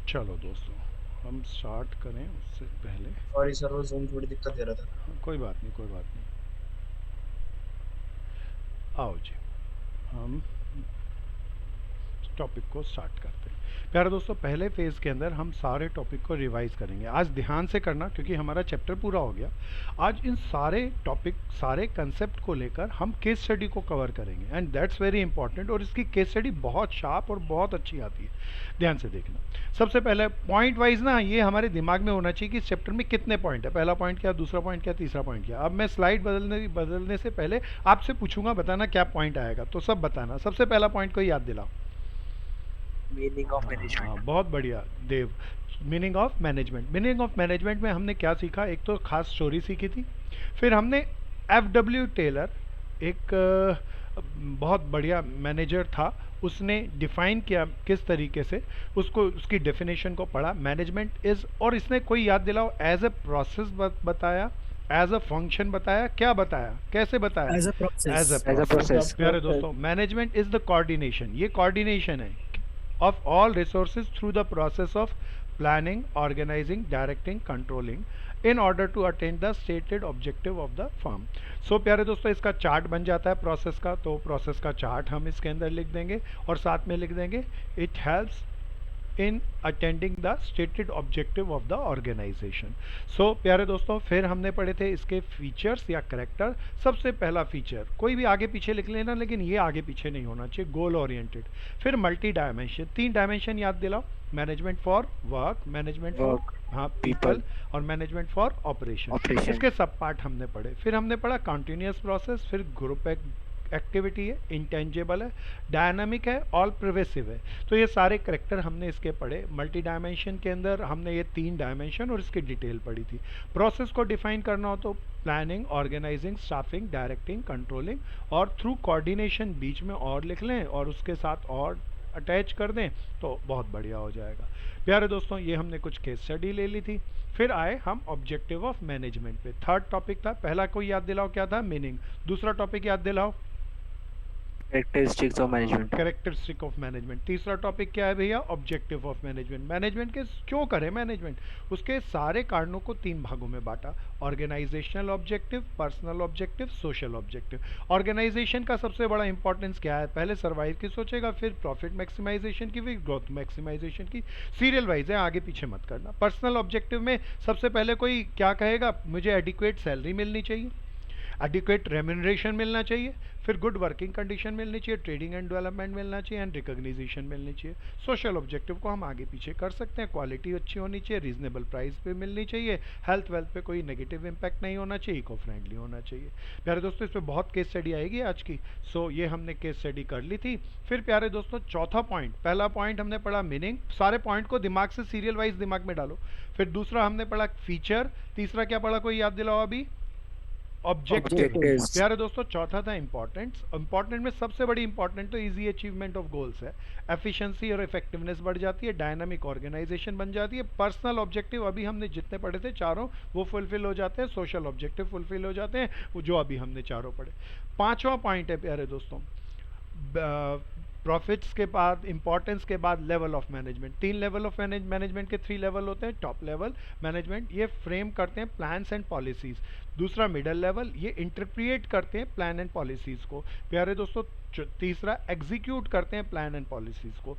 चलो दोस्तों, हम स्टार्ट करें उससे पहले। सॉरी सर, वो ज़ूम थोड़ी दिक्कत दे रहा था। हाँ, कोई बात नहीं, कोई बात नहीं। आओ जी, हम टॉपिक को स्टार्ट करते हैं। प्यारे दोस्तों, पहले फेज़ के अंदर हम सारे टॉपिक को रिवाइज करेंगे। आज ध्यान से करना क्योंकि हमारा चैप्टर पूरा हो गया। आज इन सारे टॉपिक, सारे कंसेप्ट को लेकर हम केस स्टडी को कवर करेंगे एंड दैट्स वेरी इंपॉर्टेंट। और इसकी केस स्टडी बहुत शार्प और बहुत अच्छी आती है। ध्यान से देखना। सबसे पहले पॉइंट वाइज ना ये हमारे दिमाग में होना चाहिए कि इस चैप्टर में कितने पॉइंट है। पहला पॉइंट क्या, दूसरा पॉइंट क्या, तीसरा पॉइंट क्या। अब मैं स्लाइड बदलने से पहले आपसे पूछूंगा, बताना क्या पॉइंट आएगा, तो सब बताना। सबसे पहला पॉइंट को याद दिलाओ। मीनिंग ऑफ हाँ हाँ, मैनेजमेंट। बहुत बढ़िया Dev. Meaning of management. Meaning of management में हमने क्या सीखा, एक तो खास स्टोरी सीखी थी। फिर हमने एफ डब्ल्यू टेलर, एक बहुत बढ़िया मैनेजर था, उसने डिफाइन किया किस तरीके से, उसको उसकी डेफिनेशन को पढ़ा। मैनेजमेंट इज, और इसने कोई याद दिलाओ, एज ए प्रोसेस बताया, एज अ फंक्शन बताया, क्या बताया, कैसे बताया, as a process. As a as a process. Process. प्यारे दोस्तों, मैनेजमेंट इज द कोऑर्डिनेशन, ये कोऑर्डिनेशन है of all resources through the process of planning, organizing, directing, controlling in order to attain the stated objective of the firm. So प्यारे दोस्तों, इसका chart बन जाता है प्रोसेस का, तो प्रोसेस का चार्ट हम इसके अंदर लिख देंगे और साथ में लिख देंगे it helps in attending the stated objective of the organisation. So प्यारे दोस्तों, फिर हमने पढ़े थे इसके फीचर्स या करेक्टर। सबसे पहला फीचर, कोई भी आगे पीछे लिख लेना लेकिन ये आगे पीछे नहीं होना चाहिए, गोल ओरिएंटेड। फिर मल्टी डायमेंशन, तीन डायमेंशन याद दिलाओ। Management for work, management for, work, हाँ, पीपल, पीपल, और मैनेजमेंट फॉर ऑपरेशन। ऑपरेशन। इसके सब पार्ट हमने पढ़े। फिर हमने पढ़ा कंटिन्यूस प्रोसेस, फिर ग्रुप एक्टिविटी है, इंटेंजिबल है, डायनामिक है, ऑल प्रिवेसिव है। तो ये सारे करेक्टर हमने इसके पढ़े। मल्टी डायमेंशन के अंदर हमने ये तीन डायमेंशन और इसकी डिटेल पढ़ी थी। प्रोसेस को डिफाइन करना हो तो planning, organizing, staffing, directing, controlling, और थ्रू कोऑर्डिनेशन बीच में और लिख लें और उसके साथ और अटैच कर दें तो बहुत बढ़िया हो जाएगा। प्यारे दोस्तों, ये हमने कुछ केस स्टडी ले ली थी। फिर आए हम ऑब्जेक्टिव ऑफ मैनेजमेंट पे। थर्ड टॉपिक था, पहला कोई याद दिलाओ क्या था, मीनिंग। दूसरा टॉपिक याद दिलाओ, कैरेक्टरिस्टिक्स ऑफ हाँ, मैनेजमेंट। Characteristic of management. तीसरा टॉपिक क्या है भैया, ऑब्जेक्टिव ऑफ मैनेजमेंट। मैनेजमेंट के क्यों करें मैनेजमेंट, उसके सारे कारणों को तीन भागों में बांटा। Organizational objective, personal objective, social objective. Organization का सबसे बड़ा इंपॉर्टेंस क्या है, पहले सर्वाइव की सोचेगा, फिर प्रॉफिट मैक्सिमाइजेशन की, फिर ग्रोथ मैक्सिमाइजेशन की। सीरियल वाइज है, आगे पीछे मत करना। पर्सनल ऑब्जेक्टिव में सबसे पहले कोई क्या कहेगा, मुझे एडिक्वेट सैलरी मिलनी चाहिए, एडिक्वेट रेम्यूनरेशन मिलना चाहिए, फिर गुड वर्किंग कंडीशन मिलनी चाहिए, ट्रेडिंग एंड डेवलपमेंट मिलना चाहिए, एंड रिकॉग्निजेशन मिलनी चाहिए। सोशल ऑब्जेक्टिव को हम आगे पीछे कर सकते हैं, क्वालिटी अच्छी होनी चाहिए, रीजनेबल प्राइस पे मिलनी चाहिए, हेल्थ वेल्थ पे कोई नेगेटिव इंपैक्ट नहीं होना चाहिए, इको फ्रेंडली होना चाहिए। प्यारे दोस्तों, इस पर बहुत केस स्टडी आएगी आज की। सो ये हमने केस स्टडी कर ली थी। फिर प्यारे दोस्तों, चौथा पॉइंट, पहला पॉइंट हमने पढ़ा मीनिंग, सारे पॉइंट को दिमाग से सीरियल वाइज दिमाग में डालो। फिर दूसरा हमने पढ़ा फीचर, तीसरा क्या पढ़ा, कोई याद दिलाओ अभी, ऑब्जेक्टिव। ऑब्जेक्टिव्स। प्यारे दोस्तों, चौथा था इंपॉर्टेंट। इंपॉर्टेंट में सबसे बड़ी इंपॉर्टेंट तो इजी अचीवमेंट ऑफ गोल्स है। एफिशिएंसी और इफेक्टिवनेस बढ़ जाती है, डायनामिक ऑर्गेनाइजेशन बन जाती है। पर्सनल ऑब्जेक्टिव अभी हमने जितने पढ़े थे चारों, वो फुलफिल हो जाते हैं। सोशल ऑब्जेक्टिव फुलफिल हो जाते हैं, वो जो अभी हमने चारों पढ़े। पांचवा पॉइंट है प्यारे दोस्तों, प्रॉफिट्स के बाद, इंपॉर्टेंस के बाद, लेवल ऑफ मैनेजमेंट। तीन लेवल ऑफ मैनेजमेंट के थ्री लेवल होते हैं। टॉप लेवल मैनेजमेंट, ये फ्रेम करते हैं प्लान्स एंड पॉलिसीज। दूसरा मिडल लेवल, ये इंटरप्रिएट करते हैं प्लान एंड पॉलिसीज को। प्यारे दोस्तों, तीसरा एग्जीक्यूट करते हैं प्लान एंड पॉलिसीज को।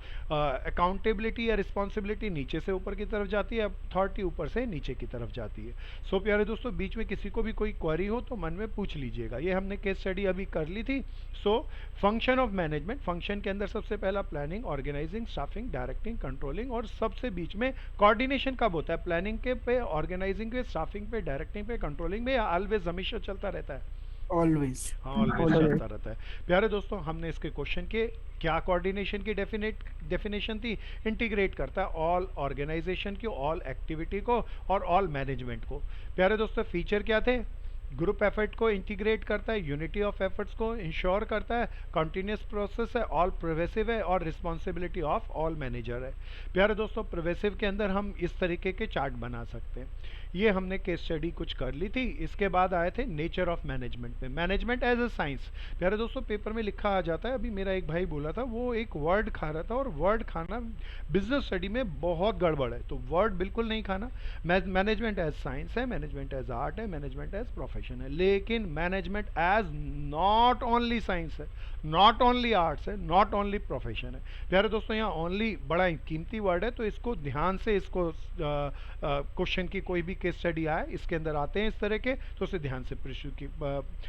अकाउंटेबिलिटी या रिस्पॉन्सिबिलिटी नीचे से ऊपर की तरफ जाती है, अथॉरिटी ऊपर से नीचे की तरफ जाती है। सो प्यारे दोस्तों, बीच में किसी को भी कोई क्वेरी हो तो मन में पूछ लीजिएगा। ये हमने केस स्टडी अभी कर ली थी। So function of management, function के अंदर सबसे पहला planning, organizing, staffing, directing, controlling, और सबसे बीच में कोऑर्डिनेशन कब होता है, प्लानिंग के पे, ऑर्गेनाइजिंग पे, स्टाफिंग पे, डायरेक्टिंग पे, कंट्रोलिंग पे, या ऑलवेज हमेशा चलता रहता है। ऑलवेज। हाँ, ऑलवेज ऑलवेज। चलता रहता है। प्यारे दोस्तों, हमने इसके क्वेश्चन के क्या कोऑर्डिनेशन की डेफिनेशन थी, इंटीग्रेट करता है ऑल ऑर्गेनाइजेशन की, ऑल एक्टिविटी को, और ऑल मैनेजमेंट को। प्यारे दोस्तों, फीचर क्या थे, ग्रुप एफर्ट को इंटीग्रेट करता है, यूनिटी ऑफ एफर्ट्स को इंश्योर करता है, कंटिन्यूस प्रोसेस है, ऑल प्रिवेसिव है, और रिस्पॉन्सिबिलिटी ऑफ ऑल मैनेजर है। प्यारे दोस्तों, प्रिवेसिव के अंदर हम इस तरीके के चार्ट बना सकते हैं। ये हमने केस स्टडी कुछ कर ली थी। इसके बाद आए थे नेचर ऑफ मैनेजमेंट पे, मैनेजमेंट एज अ साइंस। प्यारे दोस्तों पेपर में लिखा आ जाता है, अभी मेरा एक भाई बोला था वो एक वर्ड खा रहा था, और वर्ड खाना बिजनेस स्टडी में बहुत गड़बड़ है, तो वर्ड बिल्कुल नहीं खाना। मैनेजमेंट एज साइंस है, मैनेजमेंट एज आर्ट है, मैनेजमेंट एज प्रोफेशन है, लेकिन management as not only science है, नॉट ओनली आर्ट्स है, नॉट ओनली प्रोफेशन है। प्यारे दोस्तों यहाँ ओनली बड़ा ही कीमती वर्ड है, तो इसको ध्यान से, इसको क्वेश्चन की कोई भी केस स्टडी आए इसके अंदर आते हैं इस तरह के, तो उसे ध्यान से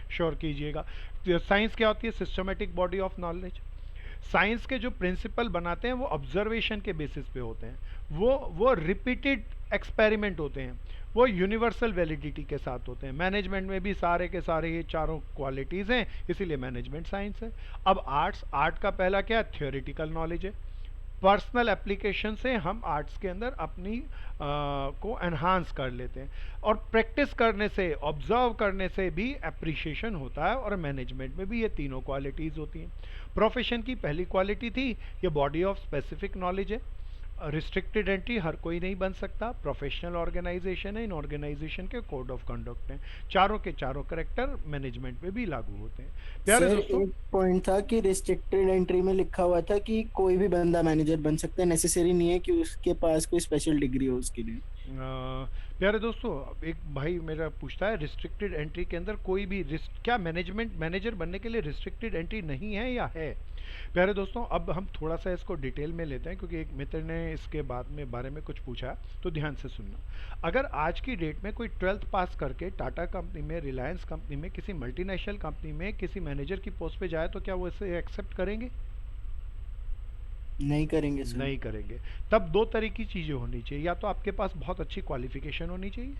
श्योर कीजिएगा। साइंस क्या होती है? Systematic body of knowledge. Science के जो प्रिंसिपल बनाते हैं वो ऑब्जर्वेशन के बेसिस पे होते हैं, वो रिपीटेड एक्सपेरिमेंट होते हैं, वो यूनिवर्सल वैलिडिटी के साथ होते हैं। मैनेजमेंट में भी सारे के सारे ये चारों क्वालिटीज़ हैं, इसीलिए मैनेजमेंट साइंस है। अब आर्ट्स, आर्ट का पहला क्या है? थ्योरेटिकल नॉलेज है। पर्सनल एप्लीकेशन से हम आर्ट्स के अंदर अपनी को एनहांस कर लेते हैं, और प्रैक्टिस करने से, ऑब्जर्व करने से भी एप्रिशिएशन होता है, और मैनेजमेंट में भी ये तीनों क्वालिटीज़ होती हैं। प्रोफेशन की पहली क्वालिटी थी ये बॉडी ऑफ स्पेसिफिक नॉलेज है। रिस्ट्रिक्टेड एंट्री हर कोई नहीं बन सकता, प्रोफेशनल ऑर्गेनाइजेशन है, इन ऑर्गेनाइजेशन के कोड ऑफ कंडक्ट हैं। चारों के चारों करेक्टर मैनेजमेंट में भी लागू होते हैं। प्यारे सर दोस्तों, एक पॉइंट था कि रिस्ट्रिक्टेड एंट्री में लिखा हुआ था कि कोई भी बंदा मैनेजर बन सकता है, नेसेसरी नहीं है कि उसके पास कोई स्पेशल डिग्री हो उसके लिए। प्यारे दोस्तों एक भाई मेरा पूछता है रिस्ट्रिक्टेड एंट्री के अंदर कोई भी क्या मैनेजमेंट मैनेजर बनने के लिए रिस्ट्रिक्टेड एंट्री नहीं है या है? प्यारे दोस्तों अब हम थोड़ा सा इसको डिटेल में लेते हैं, क्योंकि एक मित्र ने इसके बारे में कुछ पूछा, तो ध्यान से सुनना। अगर आज की डेट में कोई 12th पास करके टाटा कंपनी में, रिलायंस कंपनी में, किसी मल्टीनेशनल कंपनी में किसी मैनेजर की पोस्ट पे जाए, तो क्या वो इसे एक्सेप्ट करेंगे? नहीं करेंगे सर। नहीं करेंगे। तब दो तरह की चीज़ें होनी चाहिए, या तो आपके पास बहुत अच्छी क्वालिफिकेशन होनी चाहिए,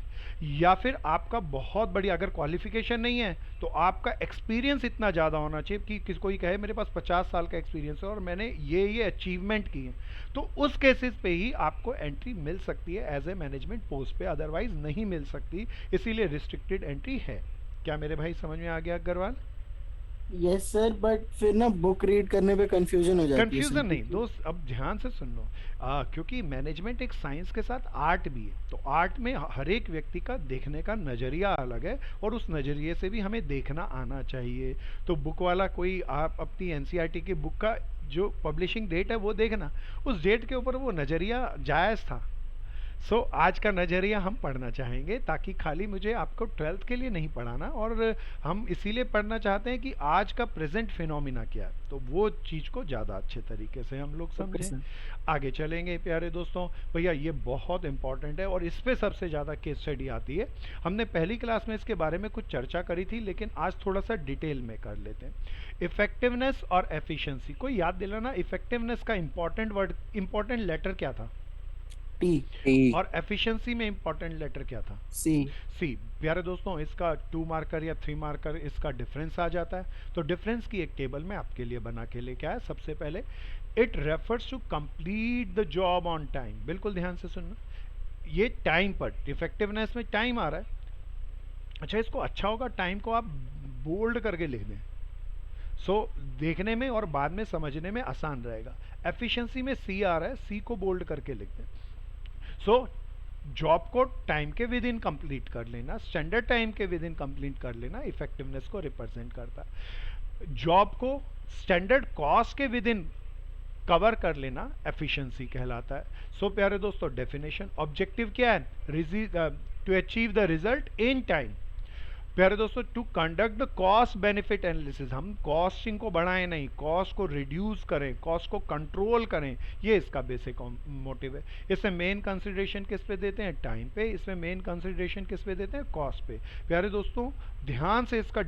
या फिर आपका बहुत बड़ी, अगर क्वालिफिकेशन नहीं है तो आपका एक्सपीरियंस इतना ज़्यादा होना चाहिए कि किसी कोई कहे मेरे पास 50 साल का एक्सपीरियंस है और मैंने ये अचीवमेंट की है, तो उस केसेस पे ही आपको एंट्री मिल सकती है एज ए मैनेजमेंट पोस्ट पे, अदरवाइज नहीं मिल सकती। इसीलिए रिस्ट्रिक्टेड एंट्री है। क्या मेरे भाई समझ में आ गया अग्रवाल? यस सर, बट फिर ना बुक रीड करने पे कंफ्यूजन हो जाती है सर। कंफ्यूजन नहीं दोस्त, अब ध्यान से सुन लो। क्योंकि मैनेजमेंट एक साइंस के साथ आर्ट भी है, तो आर्ट में हर एक व्यक्ति का देखने का नज़रिया अलग है, और उस नज़रिए से भी हमें देखना आना चाहिए। तो बुक वाला कोई, आप अपनी एनसीईआरटी की बुक का जो पब्लिशिंग डेट है वो देखना, उस डेट के ऊपर वो नज़रिया जायज़ था। सो आज का नज़रिया हम पढ़ना चाहेंगे, ताकि खाली मुझे आपको 12th के लिए नहीं पढ़ाना, और हम इसीलिए पढ़ना चाहते हैं कि आज का प्रेजेंट फिनोमिना क्या है, तो वो चीज़ को ज़्यादा अच्छे तरीके से हम लोग ओके समझें। सर। आगे चलेंगे प्यारे दोस्तों। भैया ये बहुत इंपॉर्टेंट है, और इस पे सबसे ज़्यादा केस स्टडी आती है। हमने पहली क्लास में इसके बारे में कुछ चर्चा करी थी, लेकिन आज थोड़ा सा डिटेल में कर लेते हैं। इफेक्टिवनेस और एफिशिएंसी को याद दिलाना। इफेक्टिवनेस का इंपॉर्टेंट वर्ड, इंपॉर्टेंट लेटर क्या था? टी। और एफिशिएंसी में इंपॉर्टेंट लेटर क्या था? सी। सी। प्यारे दोस्तों इसका 2 मार्कर या 3 मार्कर इसका डिफरेंस आ जाता है, तो डिफरेंस की एक टेबल में आपके लिए बना के लेके आया। सबसे पहले it refers to complete the job on time. बिल्कुल ध्यान से सुनना, ये टाइम पर, इफेक्टिवनेस में टाइम आ रहा है। अच्छा, इसको अच्छा होगा टाइम को आप बोल्ड करके लिख दें, सो देखने में और बाद में समझने में आसान रहेगा। एफिशिएंसी में सी आ रहा है, सी को बोल्ड करके लिख दें। सो जॉब को टाइम के विद इन कंप्लीट कर लेना, स्टैंडर्ड टाइम के विद इन कंप्लीट कर लेना इफेक्टिवनेस को रिप्रेजेंट करता है। जॉब को स्टैंडर्ड कॉस्ट के विद इन कवर कर लेना एफिशिएंसी कहलाता है। सो प्यारे दोस्तों डेफिनेशन, ऑब्जेक्टिव क्या है? To achieve the result in time. प्यारे दोस्तों to conduct the cost benefit analysis, हम कॉस्टिंग को बढ़ाएं नहीं, कॉस्ट को रिड्यूस करें, कॉस्ट को कंट्रोल करें, ये इसका बेसिक मोटिव है। इसमें मेन कंसिडरेशन किस पे देते हैं? टाइम पे। इसमें मेन कंसिडरेशन किस पे देते हैं? कॉस्ट पे। प्यारे दोस्तों ध्यान से इसका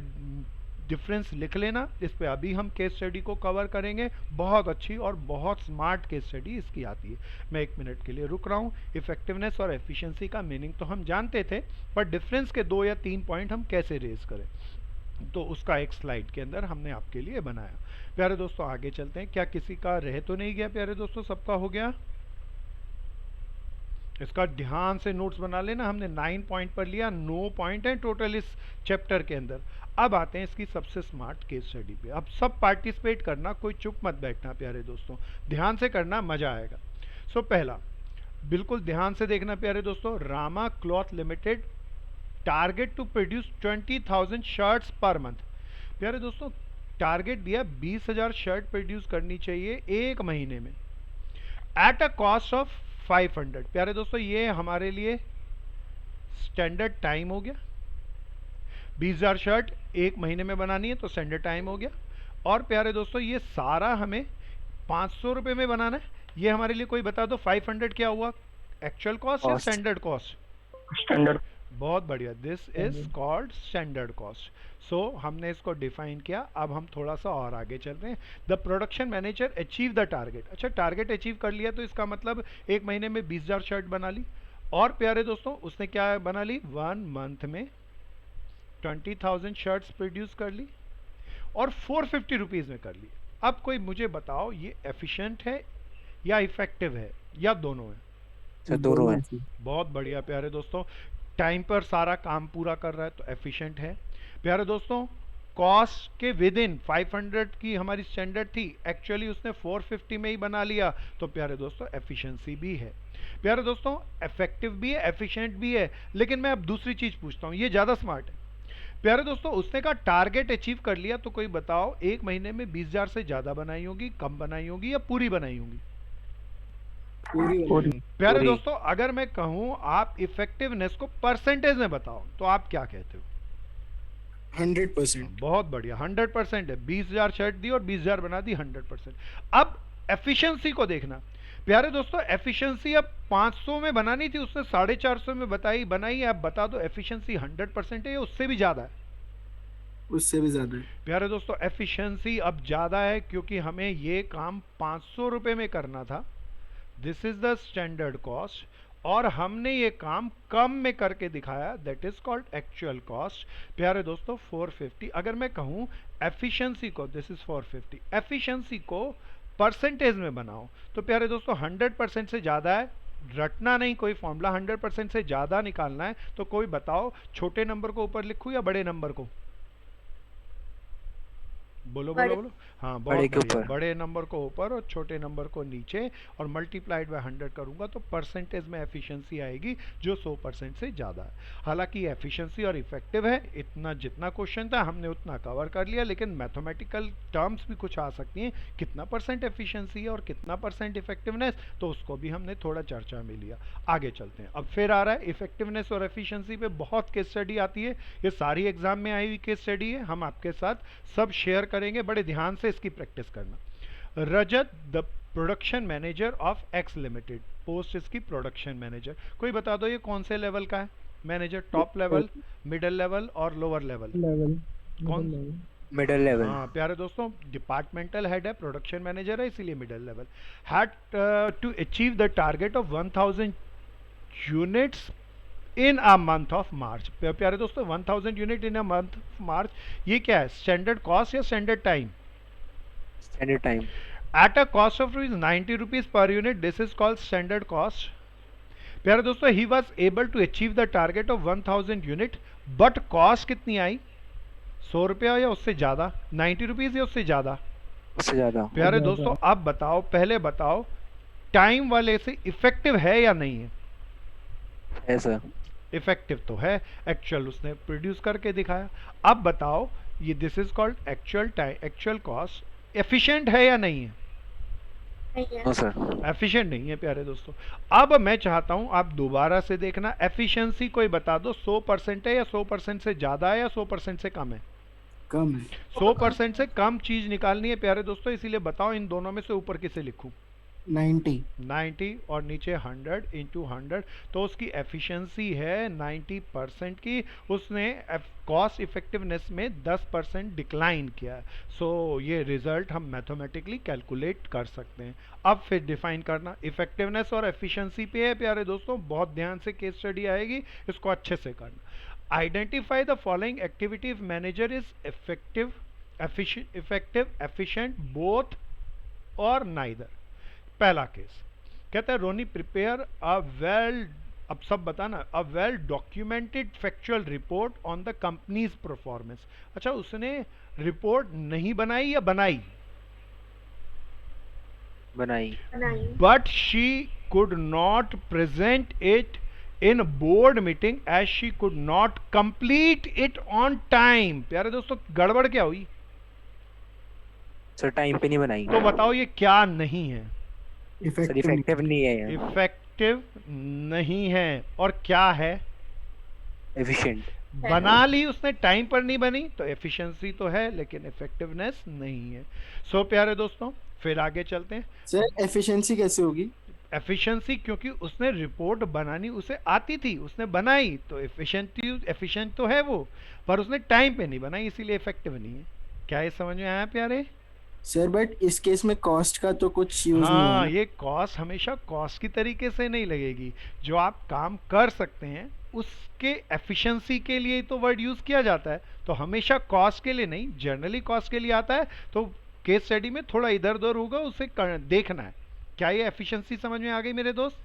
डिफरेंस लिख लेना, इस पे अभी हम केस स्टडी को कवर करेंगे। बहुत अच्छी और बहुत स्मार्ट केस स्टडी इसकी आती है। मैं 1 मिनट के लिए रुक रहा हूँ। इफेक्टिवनेस और एफिशिएंसी का मीनिंग तो हम जानते थे, पर डिफरेंस के 2 या 3 पॉइंट हम कैसे रेज करें, तो उसका एक स्लाइड के अंदर हमने आपके लिए बनाया। प्यारे दोस्तों आगे चलते हैं। क्या किसी का रह तो नहीं गया? प्यारे दोस्तों सबका हो गया? इसका ध्यान से नोट्स बना लेना। हमने 9 पॉइंट पर लिया, 9 पॉइंट है टोटल इस चैप्टर के अंदर। अब आते हैं इसकी सबसे स्मार्ट केस स्टडी पे। अब सब पार्टिसिपेट करना, कोई चुप मत बैठना प्यारे दोस्तों, ध्यान से करना, मजा आएगा। सो पहला, बिल्कुल ध्यान से देखना प्यारे दोस्तों, Rama cloth limited target to produce 20,000 shirts per month. प्यारे दोस्तों टारगेट दिया 20,000 शर्ट प्रोड्यूस करनी चाहिए एक महीने में एट अ कॉस्ट ऑफ 500। प्यारे दोस्तों ये हमारे लिए स्टैंडर्ड टाइम हो गया। 20,000 शर्ट एक महीने में बनानी है तो स्टैंडर्ड टाइम हो गया। और प्यारे दोस्तों ये सारा हमें 500 रुपये में बनाना है। ये हमारे लिए कोई बता दो 500 क्या हुआ, एक्चुअल कॉस्ट या Cost. Standard cost? स्टैंडर्ड बहुत बढ़िया, this is called standard cost. So हमने इसको डिफाइन किया। अब हम थोड़ा सा और आगे चलते हैं। The production manager achieve the target. अच्छा टारगेट अचीव कर लिया तो इसका मतलब एक महीने में 20,000 शर्ट बना ली। और प्यारे दोस्तों उसने क्या बना ली, 1 मंथ में 20,000 शर्ट्स प्रोड्यूस कर ली और 450 रुपीज़ में कर ली। अब कोई मुझे बताओ ये एफिशिएंट है या इफेक्टिव है या दोनों है? सर दोनों है। बहुत बढ़िया प्यारे दोस्तों, टाइम पर सारा काम पूरा कर रहा है तो एफिशिएंट है। प्यारे दोस्तों कॉस्ट के विद इन 500 की हमारी स्टैंडर्ड थी, एक्चुअली उसने 450 में ही बना लिया तो प्यारे दोस्तों एफिशिएंसी भी है। प्यारे दोस्तों इफेक्टिव भी है, एफिशिएंट भी है। लेकिन मैं अब दूसरी चीज पूछता हूँ, ये ज्यादा स्मार्ट है। प्यारे दोस्तों उसने कहा टारगेट अचीव कर लिया तो कोई बताओ एक महीने में 20,000 से ज्यादा बनाई होगी, कम बनाई होगी या पूरी बनाई होगी? पूरी प्यारे पूरी। दोस्तों अगर मैं कहूं आप इफेक्टिवनेस को परसेंटेज में बताओ तो आप क्या कहते हो? 100%। बहुत बढ़िया, 100% है। 20,000 शर्ट दी और 20,000 बना दी, 100%। अब एफिशिएंसी को देखना प्यारे दोस्तों, एफिशिएंसी अब 500 में बनानी थी, उसने 450 में बनाई है। अब बता दो एफिशिएंसी 100% है या उससे भी ज्यादा है? उससे भी ज्यादा है। प्यारे दोस्तों एफिशिएंसी अब ज्यादा है क्योंकि हमें ये काम 500 रुपए में करना था, this is the standard cost, और हमने ये काम कम में करके दिखाया, that is called actual cost. प्यारे दोस्तों 450, अगर मैं कहूं एफिशिएंसी को, दिस इज 450, एफिशिएंसी को परसेंटेज में बनाओ तो प्यारे दोस्तों 100% से ज्यादा है। रटना नहीं कोई फॉर्मूला, 100% से ज्यादा निकालना है तो कोई बताओ छोटे नंबर को ऊपर लिखूं या बड़े नंबर को? बोलो बोलो बोलो। हाँ बहुत बड़े के बढ़िया, ऊपर। बड़े नंबर को ऊपर और छोटे नंबर को नीचे, और मल्टीप्लाइड बाय 100 करूंगा तो परसेंटेज में एफिशिएंसी आएगी जो 100% से ज़्यादा है। हालांकि एफिशिएंसी और इफेक्टिव है, इतना जितना क्वेश्चन था हमने उतना कवर कर लिया, लेकिन मैथमेटिकल टर्म्स भी कुछ आ सकती हैं, कितना परसेंट एफिशिएंसी है और कितना परसेंट इफेक्टिवनेस, तो उसको भी हमने थोड़ा चर्चा में लिया। आगे चलते हैं। अब फिर आ रहा है इफेक्टिवनेस और एफिशिएंसी पे बहुत केस स्टडी आती है, ये सारी एग्जाम में आई हुई केस स्टडी है, हम आपके साथ सब शेयर करेंगे, बड़े ध्यान से इसकी प्रैक्टिस करना। Rajat the production manager of X limited, post इसकी प्रोडक्शन मैनेजर। कोई बता दो ये कौन से लेवल का है manager? Top level, middle level और लोअर लेवल? कौन? Middle level. हाँ प्यारे दोस्तों डिपार्टमेंटल हेड है, प्रोडक्शन मैनेजर है, इसीलिए middle level. Had to achieve the target of 1000 units in a month of March. प्यारे दोस्तों 1000 unit in a month of March, ये क्या है, स्टैंडर्ड कॉस्ट या standard time? Standard time. At a cost of 90 rupees per unit, this is called standard cost. प्यारे दोस्तों he was able to achieve the target of 1000 unit, but cost कितनी आई? 100 रुपया या उससे ज्यादा? 90 रुपीज या उससे ज्यादा? उससे ज्यादा। प्यारे दोस्तों अब बताओ, पहले बताओ टाइम वाले से इफेक्टिव है या नहीं है? है सर। इफेक्टिव तो है, एक्चुअल उसने प्रोड्यूस करके दिखाया। अब बताओ ये this is called actual time, actual cost, efficient है या नहीं है? No sir. एफिशिएंट नहीं है प्यारे दोस्तों। अब मैं चाहता हूं आप दोबारा से देखना, एफिशिएंसी कोई बता दो 100% है या 100% से ज्यादा है या 100% से कम है? कम है। 100% से कम चीज निकालनी है प्यारे दोस्तों, इसीलिए बताओ इन दोनों में से ऊपर किसे लिखूं? 90 और नीचे 100 इंटू 100, तो उसकी एफिशिएंसी है 90% की, उसने कॉस्ट इफेक्टिवनेस में 10% डिक्लाइन किया है। सो ये रिजल्ट हम मैथमेटिकली कैलकुलेट कर सकते हैं। अब फिर डिफाइन करना, इफेक्टिवनेस और एफिशिएंसी पे है प्यारे दोस्तों, बहुत ध्यान से केस स्टडी आएगी, इसको अच्छे से करना। Identify the following activity if manager is effective, efficient, both और नाइदर। पहला केस कहता है रोनी प्रिपेयर अ वेल, अब सब बताना, a well documented factual report on the companies performance. अच्छा उसने रिपोर्ट नहीं बनाई या बनाई? बनाई। But she could not present it in board meeting as she could not complete it on time। प्यारे दोस्तों गड़बड़ क्या हुई? सर टाइम पे नहीं बनाई। तो बताओ ये क्या नहीं है? सर इफेक्टिव नहीं है यार। इफेक्टिव नहीं है। और क्या है? एफिशिएंट। बना ली उसने, टाइम पर नहीं बनी, तो एफिशिएंसी तो है लेकिन इफेक्टिवनेस नहीं है। सो प्यारे दोस्तों फिर आगे चलते हैं। सर एफिशिएंसी कैसे होगी? एफिशिएंसी क्योंकि उसने रिपोर्ट बनानी उसे आती थी, उसने बनाई तो एफिशिएंट तो है वो, पर उसने टाइम पे नहीं बनाई इसीलिए इफेक्टिव नहीं है। क्या ये समझ में आया प्यारे? सर बट इस केस में कॉस्ट का तो कुछ यूज नहीं हाँ, हुआ। ये कॉस्ट हमेशा कॉस्ट की तरीके से नहीं लगेगी। जो आप काम कर सकते हैं उसके एफिशिएंसी के लिए तो वर्ड यूज किया जाता है, तो हमेशा कॉस्ट के लिए नहीं, जनरली कॉस्ट के लिए आता है। तो केस स्टडी में थोड़ा इधर उधर होगा, उसे देखना है। क्या ये एफिशिएंसी समझ में आ गई मेरे दोस्त?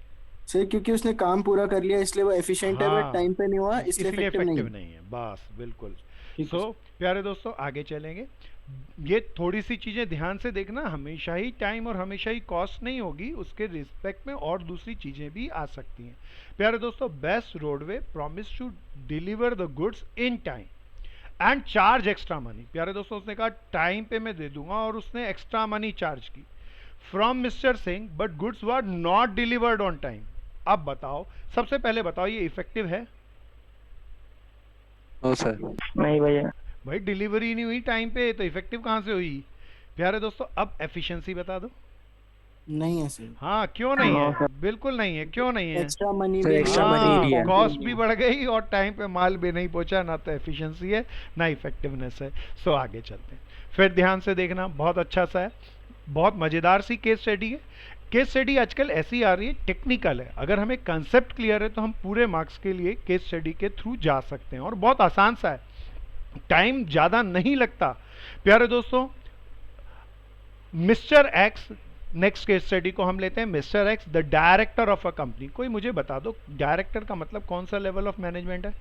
सर क्योंकि उसने काम पूरा कर लिया इसलिए वो एफिशिएंट है, हाँ, बट टाइम पे नहीं हुआ इसलिए इफेक्टिव इफेक्टिव नहीं। नहीं है, बस बिल्कुल। ठीक है सो प्यारे दोस्तों आगे चलेंगे। ये थोड़ी सी चीजें ध्यान से देखना, हमेशा ही टाइम और हमेशा ही कॉस्ट नहीं होगी, उसके रिस्पेक्ट में और दूसरी चीजें भी आ सकती हैं। प्यारे दोस्तों best roadway promise to deliver the goods in time and charge extra money. प्यारे दोस्तों उसने कहा टाइम पे मैं दे दूंगा और उसने एक्स्ट्रा मनी चार्ज की from mister Singh, but goods were not delivered on time. अब बताओ, सबसे पहले बताओ ये इफेक्टिव है? No sir. नहीं भैया। भाई डिलीवरी नहीं हुई टाइम पे तो इफेक्टिव कहां से हुई? प्यारे दोस्तों अब एफिशिएंसी बता दो। नहीं है सर। हाँ क्यों नहीं है? बिल्कुल नहीं है। क्यों नहीं है? एक्स्ट्रा मनी सर, भी extra money भी है। कॉस्ट भी बढ़ गई और टाइम पे माल भी नहीं पहुंचा, ना तो एफिशिएंसी है ना इफेक्टिवनेस है। सो आगे चलते हैं। फिर ध्यान से देखना, बहुत अच्छा सा है, बहुत मजेदार सी केस स्टडी है। केस स्टडी आजकल ऐसी आ रही है, टेक्निकल है। अगर हमें कंसेप्ट क्लियर है तो हम पूरे मार्क्स के लिए केस स्टडी के थ्रू जा सकते हैं और बहुत आसान सा है, टाइम ज्यादा नहीं लगता। प्यारे दोस्तों mister x, next case study को हम लेते हैं। Mister x the director of a company. कोई मुझे बता दो डायरेक्टर का मतलब कौन सा लेवल ऑफ मैनेजमेंट है?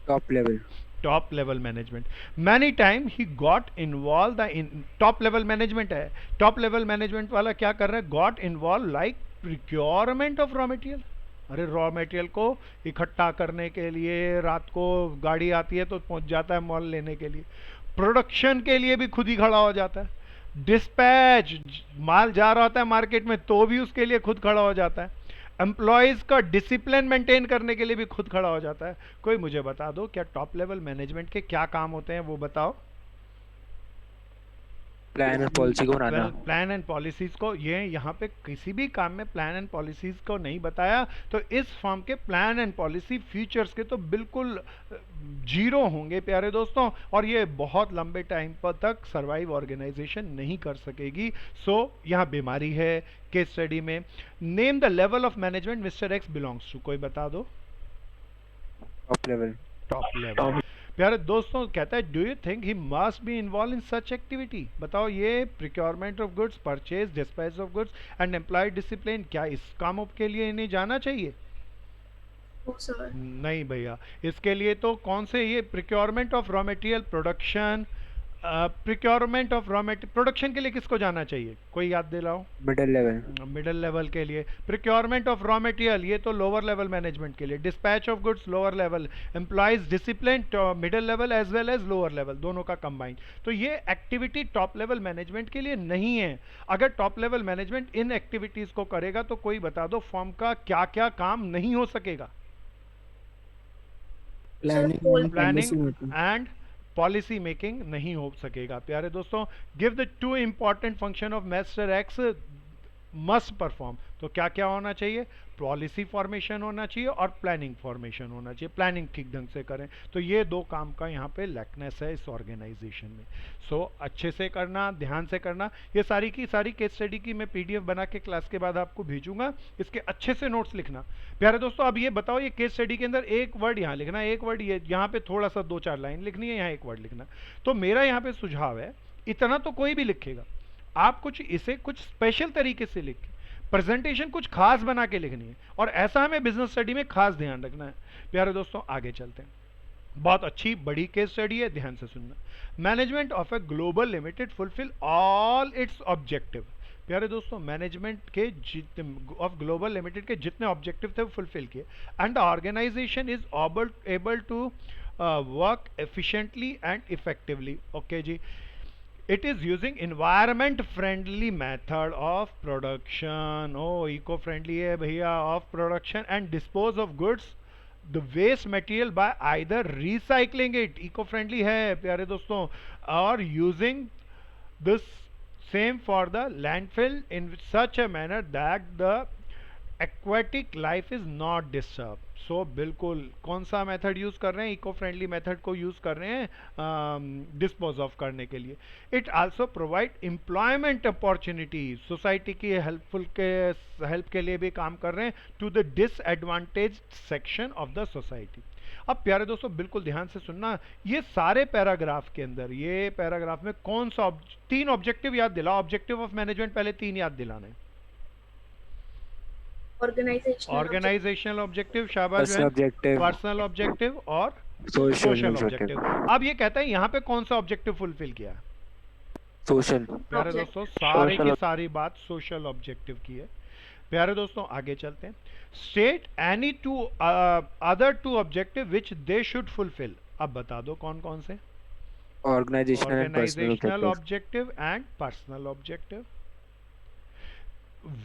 Top level. Top level management. Many time he got involve in top level management है। टॉप लेवल मैनेजमेंट वाला क्या कर रहा है? Got involve like procurement of raw material. अरे रॉ मटेरियल को इकट्ठा करने के लिए रात को गाड़ी आती है तो पहुंच जाता है मॉल लेने के लिए। प्रोडक्शन के लिए भी खुद ही खड़ा हो जाता है। डिस्पैच, माल जा रहा होता है मार्केट में तो भी उसके लिए खुद खड़ा हो जाता है। एम्प्लॉयज का डिसिप्लिन मेंटेन करने के लिए भी खुद खड़ा हो जाता है। कोई मुझे बता दो क्या टॉप लेवल मैनेजमेंट के क्या काम होते हैं वो बताओ। प्लान और पॉलिसी को बनाना। प्लान एंड पॉलिसीज को, ये यहाँ पे किसी भी काम में प्लान एंड पॉलिसीज को नहीं बताया तो इस फॉर्म के प्लान एंड पॉलिसी फीचर्स के तो बिल्कुल जीरो होंगे प्यारे दोस्तों, और ये बहुत लंबे टाइम पर तक सर्वाइव ऑर्गेनाइजेशन नहीं कर सकेगी। सो यहाँ बीमारी है केस स्टडी में। Name the level of management mister X belongs to. कोई बता दो। Top level. Top level. प्यारे दोस्तों कहता है do you think he must be involve in such activity. बताओ ये procurement of goods, purchase, dispatch of goods and employ discipline, क्या इस कामों के लिए इन्हें जाना चाहिए? नहीं भैया, इसके लिए तो कौन से ये procurement of raw material, production, procurement of raw material, production के लिए किसको जाना चाहिए? कोई याद दिलाओ। Middle level. मिडिल लेवल के लिए। प्रिक्योरमेंट ऑफ रॉ मटेरियल ये तो लोअर लेवल मैनेजमेंट के लिए। Dispatch of goods lower level. Employees discipline middle level as well as lower level, दोनों का कंबाइंड। तो ये एक्टिविटी टॉप लेवल मैनेजमेंट के लिए नहीं है। अगर टॉप लेवल मैनेजमेंट इन एक्टिविटीज को करेगा तो कोई बता दो फॉर्म का क्या क्या काम नहीं हो सकेगा? प्लानिंग एंड पॉलिसी मेकिंग नहीं हो सकेगा। प्यारे दोस्तों give the two important function of mister x must perform. तो क्या क्या होना चाहिए? पॉलिसी फॉर्मेशन होना चाहिए और प्लानिंग फॉर्मेशन होना चाहिए। प्लानिंग ठीक ढंग से करें। तो ये दो काम का यहाँ पे लैकनेस है इस ऑर्गेनाइजेशन में। सो अच्छे से करना, ध्यान से करना। ये सारी की सारी केस स्टडी की मैं पीडीएफ बना के क्लास के बाद आपको भेजूंगा, इसके अच्छे से नोट्स लिखना। प्यारे दोस्तों अब ये बताओ, ये केस स्टडी के अंदर एक वर्ड यहाँ लिखना, एक वर्ड ये यहाँ पे थोड़ा सा 2-4 लाइन लिखनी है, यहाँ एक वर्ड लिखना। तो मेरा यहाँ पे सुझाव है, इतना तो कोई भी लिखेगा, आप कुछ इसे कुछ स्पेशल तरीके से लिखें। प्रेजेंटेशन कुछ खास बना के लिखनी है और ऐसा हमें बिजनेस स्टडी में खास ध्यान रखना है। प्यारे दोस्तों आगे चलते हैं। बहुत अच्छी बड़ी केस स्टडी है, ध्यान से सुनना। Management of a global limited fulfil all it's objective. प्यारे दोस्तों मैनेजमेंट के ऑफ ग्लोबल लिमिटेड के जितने ऑब्जेक्टिव थे वो फुलफिल किए and the organization is able to work efficiently and effectively. Okay जी, it is using environment friendly method of production, oh eco friendly है भैया, of production and dispose of goods the waste material by either recycling it, eco friendly है प्यारे दोस्तों, और using this same for the landfill in such a manner that the aquatic life is not disturbed। सो बिल्कुल कौन सा method use कर रहे हैं, इको फ्रेंडली मेथड को यूज कर रहे हैं डिस्पोज ऑफ करने के लिए। It also provide employment opportunity, society की हेल्प के लिए भी काम कर रहे हैं to the disadvantage section of the society. अब प्यारे दोस्तों बिल्कुल ध्यान से सुनना, ये सारे पैराग्राफ के अंदर, ये पैराग्राफ में कौन सा तीन ऑब्जेक्टिव याद दिलाओ, ऑब्जेक्टिव ऑफ मैनेजमेंट पहले तीन याद दिलाने। ऑर्गेनाइजेशनल ऑब्जेक्टिव, शाबाश, पर्सनल ऑब्जेक्टिव और सोशल ऑब्जेक्टिव। अब ये कहता है यहाँ पे कौन सा ऑब्जेक्टिव फुलफिल किया, सोशल। प्यारे दोस्तों सारी की सारी बात सोशल ऑब्जेक्टिव की है। प्यारे दोस्तों आगे चलते हैं। State any two other two objective which they should fulfil. अब बता दो कौन कौन से। Organizational objective and personal objective.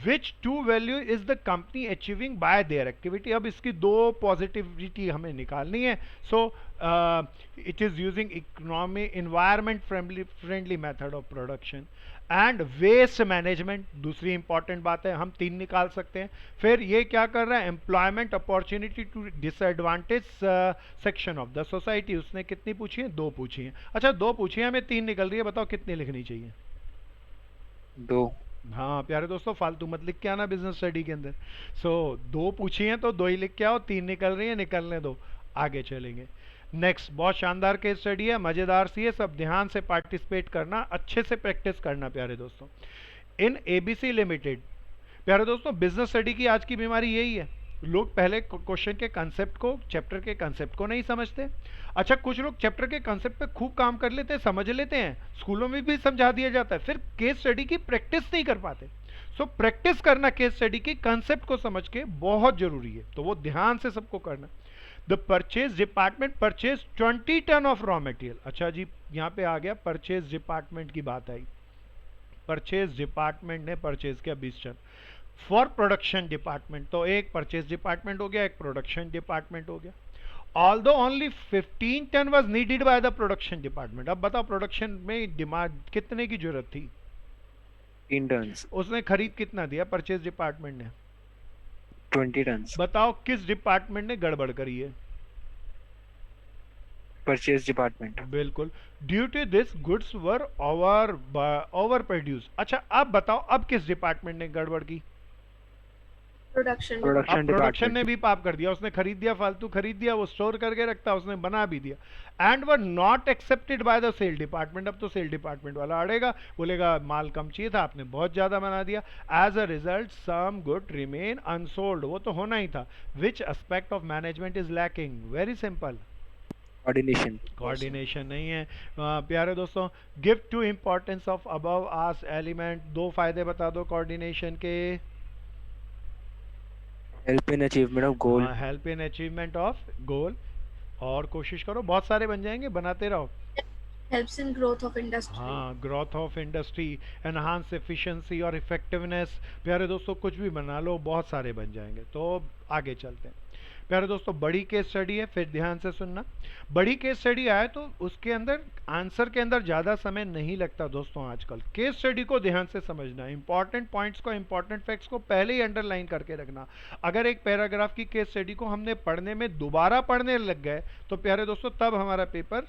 Which two value is the company achieving by their activity। अब इसकी दो पॉजिटिविटी हमें निकालनी है। So it is using economy environment friendly method of production and waste management, दूसरी इंपॉर्टेंट बात है, हम तीन निकाल सकते हैं। फिर ये क्या कर रहा है, employment opportunity to disadvantage section of the society. उसने कितनी पूछी है, दो पूछी है। अच्छा दो पूछी है, हमें तीन निकल रही है, बताओ कितनी लिखनी चाहिए। दो। हाँ प्यारे दोस्तों फालतू मत लिख के आना बिजनेस स्टडी के अंदर। सो दो पूछी हैं तो दो ही लिख के आओ, तीन निकल रही है, निकलने दो, आगे चलेंगे। नेक्स्ट बहुत शानदार केस स्टडी है, मजेदार सी है, सब ध्यान से पार्टिसिपेट करना, अच्छे से प्रैक्टिस करना प्यारे दोस्तों। इन एबीसी लिमिटेड, प्यारे दोस्तों बिजनेस स्टडी की आज की बीमारी यही है, लोग पहले क्वेश्चन के कंसेप्ट को, चैप्टर के कंसेप्ट को नहीं समझते। अच्छा कुछ लोग चैप्टर के कंसेप्ट पे खूब काम कर लेते हैं, समझ लेते हैं, स्कूलों में भी समझा दिया जाता है, फिर केस स्टडी की प्रैक्टिस नहीं कर पाते। सो प्रैक्टिस करना केस स्टडी की कंसेप्ट को समझ के बहुत जरूरी है, तो वो ध्यान से सबको करना। The purchase department purchase 20 ton of raw material. अच्छा जी यहाँ पे आ गया परचेज डिपार्टमेंट की बात आई, परचेज डिपार्टमेंट ने परचेज किया 20 टन फॉर प्रोडक्शन डिपार्टमेंट, तो एक परचेज डिपार्टमेंट हो गया, एक प्रोडक्शन डिपार्टमेंट हो गया। Although only 15 ton was needed by the production department. अब बताओ प्रोडक्शन में डिमांड कितने की जरूरत थी, 3 टन। उसने खरीद कितना दिया परचेज डिपार्टमेंट ने, 20 टन। बताओ किस डिपार्टमेंट ने गड़बड़ करी है, परचेज डिपार्टमेंट। बिल्कुल, due to this goods were over produce. अच्छा अब बताओ अब किस डिपार्टमेंट ने गड़बड़ की, प्रोडक्शन ने भी पाप कर दिया, उसने खरीद दिया, फालतू खरीद दिया, वो स्टोर करके रखता, उसने बना भी दिया। And were not accepted by the sale department. अब तो सेल डिपार्टमेंट वाला अड़ेगा, बोलेगा माल कम चाहिए था, आपने बहुत ज्यादा बना दिया। As a result some good remain unsold, वो तो होना ही था। Which aspect of management is lacking, very simple, coordination नहीं है। प्यारे दोस्तों give two importance of above asked element, दो फायदे बता दो कोऑर्डिनेशन के। Help in achievement of goal, help in achievement of goal, और कोशिश करो बहुत सारे बन जाएंगे, बनाते रहो। helps in growth of industry। हाँ growth of industry, enhance efficiency और इफेक्टिवनेस। प्यारे दोस्तों कुछ भी बना लो, बहुत सारे बन जाएंगे। तो आगे चलते हैं प्यारे दोस्तों, बड़ी केस स्टडी है, फिर ध्यान से सुनना। बड़ी केस स्टडी आए तो उसके अंदर आंसर के अंदर ज़्यादा समय नहीं लगता दोस्तों। आजकल केस स्टडी को ध्यान से समझना, इंपॉर्टेंट पॉइंट्स को, इंपॉर्टेंट फैक्ट्स को पहले ही अंडरलाइन करके रखना। अगर एक पैराग्राफ की केस स्टडी को हमने पढ़ने में दोबारा पढ़ने लग गए तो प्यारे दोस्तों तब हमारा पेपर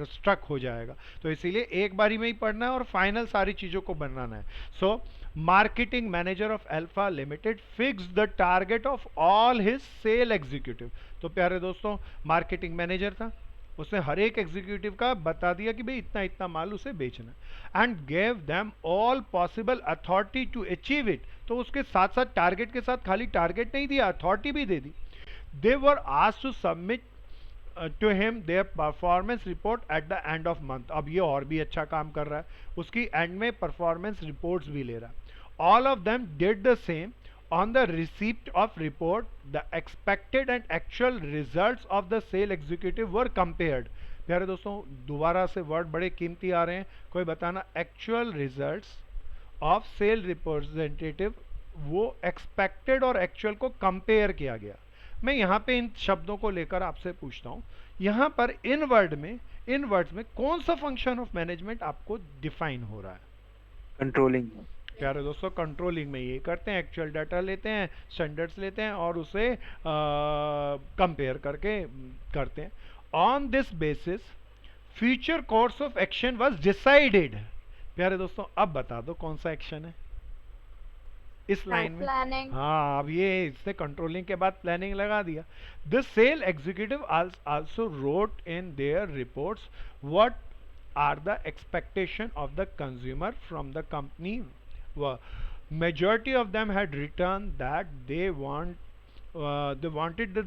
स्ट्रक हो जाएगा। तो इसीलिए एक बारी में ही पढ़ना है और फाइनल सारी चीज़ों को बनाना है। So marketing manager of Alpha limited fix the target of all his sale executive. तो प्यारे दोस्तों मार्केटिंग मैनेजर था, उसने हर एक एग्जीक्यूटिव का बता दिया कि भाई इतना इतना माल उसे बेचना, and gave them all possible authority to achieve it. तो उसके साथ साथ टारगेट के साथ खाली टारगेट नहीं दिया, अथॉरिटी भी दे दी। They were asked to submit to him their performance report at the end of month. अब ये और भी अच्छा काम कर रहा है, उसकी एंड में परफॉर्मेंस रिपोर्ट्स भी ले रहा है। all of them did the same. On the receipt of report, the expected and actual results of the sale executive were compared. प्यारे दोस्तों दोबारा से वर्ड बड़े कीमती आ रहे हैं, कोई बताना actual results of sale representative, वो एक्सपेक्टेड और एक्चुअल को कंपेयर किया गया। मैं यहाँ पे इन शब्दों को लेकर आपसे पूछता हूँ, यहाँ पर इन वर्ड्स में कौन सा फंक्शन ऑफ मैनेजमेंट आपको डिफाइन हो रहा है? कंट्रोलिंग। प्यारे दोस्तों कंट्रोलिंग में ये करते हैं, एक्चुअल डाटा लेते हैं, स्टैंडर्ड्स लेते हैं और उसे कंपेयर करके करते हैं। On this basis future course of action was decided. प्यारे दोस्तों अब बता दो कौन सा एक्शन है इस लाइन में? Planning. हाँ, अब ये इसने कंट्रोलिंग के बाद प्लानिंग लगा दिया। The sale executive also wrote in their reports what are the expectation of the consumer from the company. Majority of them had written that they wanted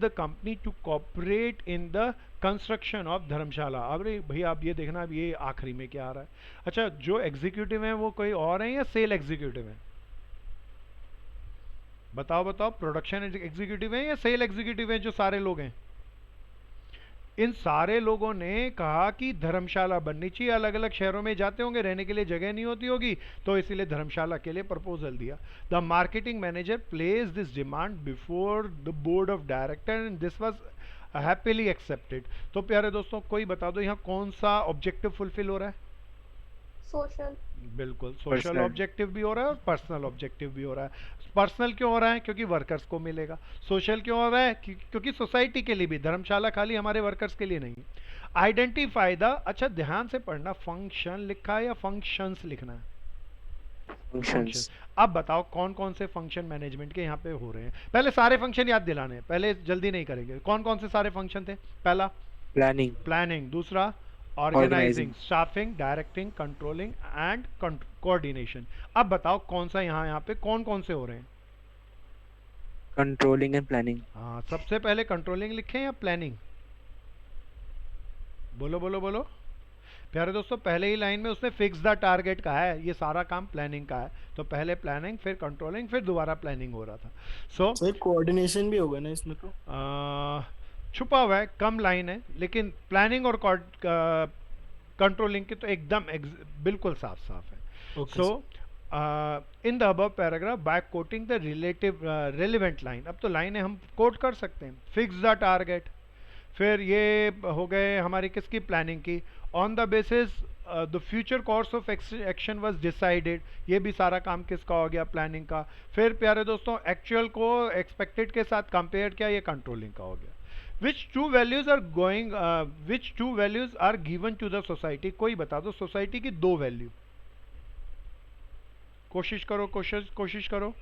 the company to cooperate in the construction of धर्मशाला। अरे भैया आप ये देखना, अब ये आखिरी में क्या आ रहा है। अच्छा, जो एग्जीक्यूटिव हैं वो कोई और हैं या सेल एग्जीक्यूटिव हैं? बताओ बताओ, प्रोडक्शन एग्जीक्यूटिव हैं या सेल एग्जीक्यूटिव हैं जो सारे लोग हैं? इन सारे लोगों ने कहा कि धर्मशाला बननी चाहिए, अलग अलग शहरों में जाते होंगे, रहने के लिए जगह नहीं होती होगी, तो इसीलिए धर्मशाला के लिए प्रपोजल दिया। The marketing manager place this demand before the board of director and this was happily accepted. तो प्यारे दोस्तों कोई बता दो यहाँ कौन सा ऑब्जेक्टिव फुलफिल हो रहा है? Social. बिल्कुल, सोशल Personal. ऑब्जेक्टिव भी हो रहा है और पर्सनल ऑब्जेक्टिव भी हो रहा है। पर्सनल क्यों हो रहा है? क्योंकि वर्कर्स को मिलेगा। सोशल क्यों हो रहा है? क्योंकि सोसाइटी के लिए भी, धर्मशाला खाली हमारे वर्कर्स के लिए नहीं। आइडेंटिफाई द, अच्छा ध्यान से पढ़ना, फंक्शन लिखा है या फंक्शंस लिखना है? फंक्शंस। अब बताओ कौन कौन से फंक्शन मैनेजमेंट के यहाँ पे हो रहे हैं। पहले सारे फंक्शन याद दिलाने हैं, पहले जल्दी नहीं करेंगे। कौन कौन से सारे फंक्शन थे? पहला प्लानिंग। प्लानिंग, दूसरा organizing, staffing, directing, controlling and coordination. अब बताओ कौन सा यहाँ पे कौन कौन से हो रहे हैं? Controlling and planning. हाँ, सबसे पहले कंट्रोलिंग लिखें या प्लानिंग? बोलो बोलो बोलो। प्यारे दोस्तों पहले ही लाइन में उसने फिक्स द टारगेट कहा है, ये सारा काम प्लानिंग का है। तो पहले प्लानिंग, फिर कंट्रोलिंग, फिर दोबारा प्लानिंग हो रहा था। सो सर कोऑर्डिनेशन भी होगा ना इसमें तो? छुपा हुआ है, कम लाइन है, लेकिन प्लानिंग और कंट्रोलिंग की तो एकदम बिल्कुल साफ साफ है। Okay, so in the above paragraph by quoting the relative relevant line, अब तो लाइनें हम कोट कर सकते हैं। फिक्स द टारगेट, फिर ये हो गए हमारी किसकी? प्लानिंग की। On the basis the future course of action was decided, ये भी सारा काम किसका हो गया? प्लानिंग का। फिर प्यारे दोस्तों एक्चुअल को एक्सपेक्टेड के साथ कंपेयर किया, ये कंट्रोलिंग का हो गया। which two values are given to the society? कोई बता दो सोसाइटी की दो वैल्यू। कोशिश करो, कोशिश करो।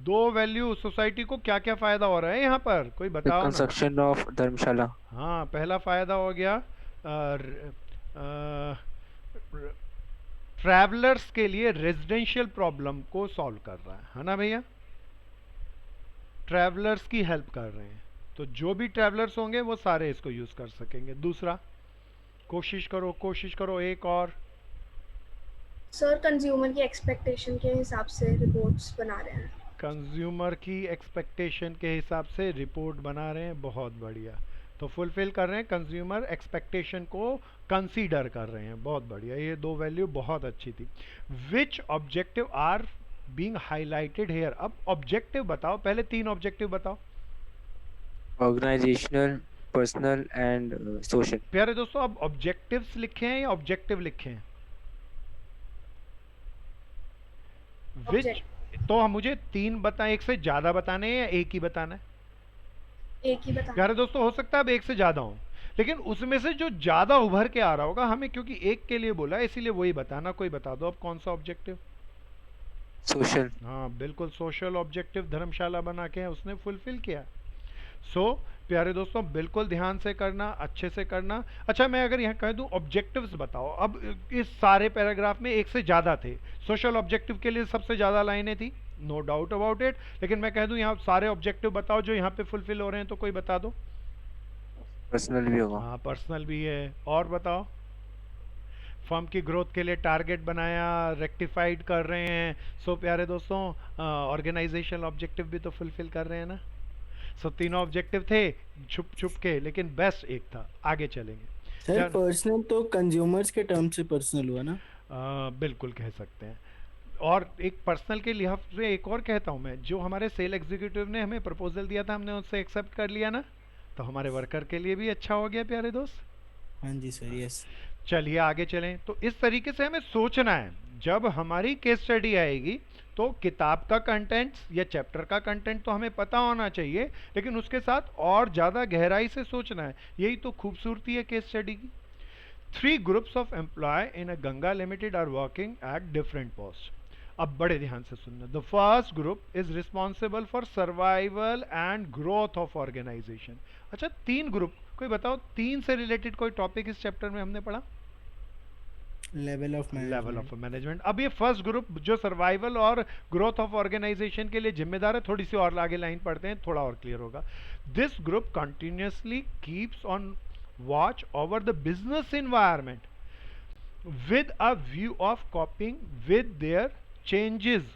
दो वैल्यू सोसाइटी को क्या क्या फायदा हो रहा है यहाँ पर? कोई बताओ ना। कंस्ट्रक्शन ऑफ धर्मशाला। हाँ, पहला फायदा हो गया ट्रैवलर्स के लिए रेजिडेंशियल प्रॉब्लम को सॉल्व कर रहा है ना भैया? ट्रैवलर्स की हेल्प कर रहे हैं, तो जो भी ट्रैवलर्स होंगे वो सारे इसको यूज कर सकेंगे। दूसरा, कोशिश करो एक और। सर कंज्यूमर की एक्सपेक्टेशन के हिसाब से रिपोर्ट्स बना रहे हैं। कंज्यूमर की एक्सपेक्टेशन के हिसाब से रिपोर्ट बना रहे हैं, बहुत बढ़िया। तो फुलफिल कर रहे हैं, कंज्यूमर एक्सपेक्टेशन को कंसीडर कर रहे हैं, बहुत बढ़िया। ये दो वैल्यू बहुत अच्छी थी। Which objective are being highlighted here? अब ऑब्जेक्टिव बताओ, पहले तीन ऑब्जेक्टिव बताओ। Organisational, personal and social. प्यारे दोस्तों अब ऑब्जेक्टिव्स लिखे हैं या ऑब्जेक्टिव लिखे हैं? विच, तो हम मुझे तीन बताएं, एक से ज्यादा बताने हैं या एक ही बताना है? एक ही बता। प्यारे दोस्तों हो सकता है अब एक से ज्यादा हो, लेकिन उसमें से जो ज्यादा उभर के आ रहा होगा हमें, क्योंकि एक के लिए बोला है इसीलिए वही बताना। कोई बता दो अब कौन सा ऑब्जेक्टिव? सोशल। हाँ बिल्कुल, सोशल ऑब्जेक्टिव धर्मशाला बना के उसने फुलफिल किया। सो प्यारे दोस्तों बिल्कुल ध्यान से करना, अच्छे से करना। अच्छा, मैं अगर यहाँ कह दूं ऑब्जेक्टिव्स बताओ, अब इस सारे पैराग्राफ में एक से ज्यादा थे। सोशल ऑब्जेक्टिव के लिए सबसे ज्यादा लाइनें थी, नो डाउट अबाउट इट, लेकिन मैं कह दूं यहाँ सारे ऑब्जेक्टिव बताओ जो यहाँ पे फुलफिल हो रहे हैं, तो कोई बता दो। पर्सनल भी होगा। हाँ पर्सनल भी है, और बताओ। फर्म की ग्रोथ के लिए टारगेट बनाया, रेक्टिफाइड कर रहे हैं। सो प्यारे दोस्तों, ऑर्गेनाइजेशनल ऑब्जेक्टिव भी तो फुलफिल कर रहे हैं ना। सो तीनों ऑब्जेक्टिव थे छुप छुप के, लेकिन बेस्ट एक था। आगे चलेंगे। सर चल- पर्सनल तो कंज्यूमर्स के टर्म से पर्सनल हुआ ना। बिल्कुल कह सकते हैं। और एक पर्सनल के लिहाज से एक और कहता हूँ मैं, जो हमारे सेल एग्जीक्यूटिव ने हमें प्रपोजल दिया था, हमने उससे एक्सेप्ट कर लिया ना, तो हमारे वर्कर के लिए भी अच्छा हो गया प्यारे दोस्त। हाँ जी सर, यस। चलिए आगे चलें। तो इस तरीके से हमें सोचना है। जब हमारी केस स्टडी आएगी तो किताब का कंटेंट या चैप्टर का कंटेंट तो हमें पता होना चाहिए, लेकिन उसके साथ और ज़्यादा गहराई से सोचना है। यही तो खूबसूरती है केस स्टडी की। 3 groups of employee in a Ganga Limited are working at different posts. अब बड़े ध्यान से सुनना। The first group is responsible for survival and growth of organization. अच्छा, 3 ग्रुप, कोई बताओ 3 से रिलेटेड कोई टॉपिक इस चैप्टर में हमने पढ़ा? Level of level of management. अब ये फर्स्ट ग्रुप जो सर्वाइवल और ग्रोथ ऑफ ऑर्गेनाइजेशन के लिए जिम्मेदार है, थोड़ी सी और आगे लाइन पढ़ते हैं, थोड़ा और क्लियर होगा। This group continuously keeps on watch over the business environment with a view of coping with their changes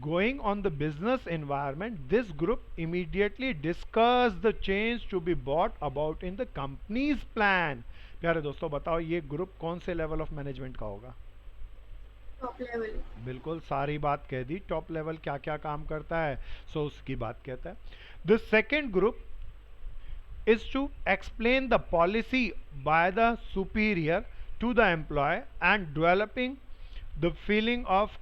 going on the business environment. This group immediately discuss the change to be brought about in the company's plan. प्यारे दोस्तों बताओ, ये group कौन से level of management का होगा? Top level. बिल्कुल सारी बात कह दी। टॉप लेवल क्या क्या काम करता है, सो उसकी बात कहता है। The second group is to explain the policy by the superior to the employee and developing the feeling of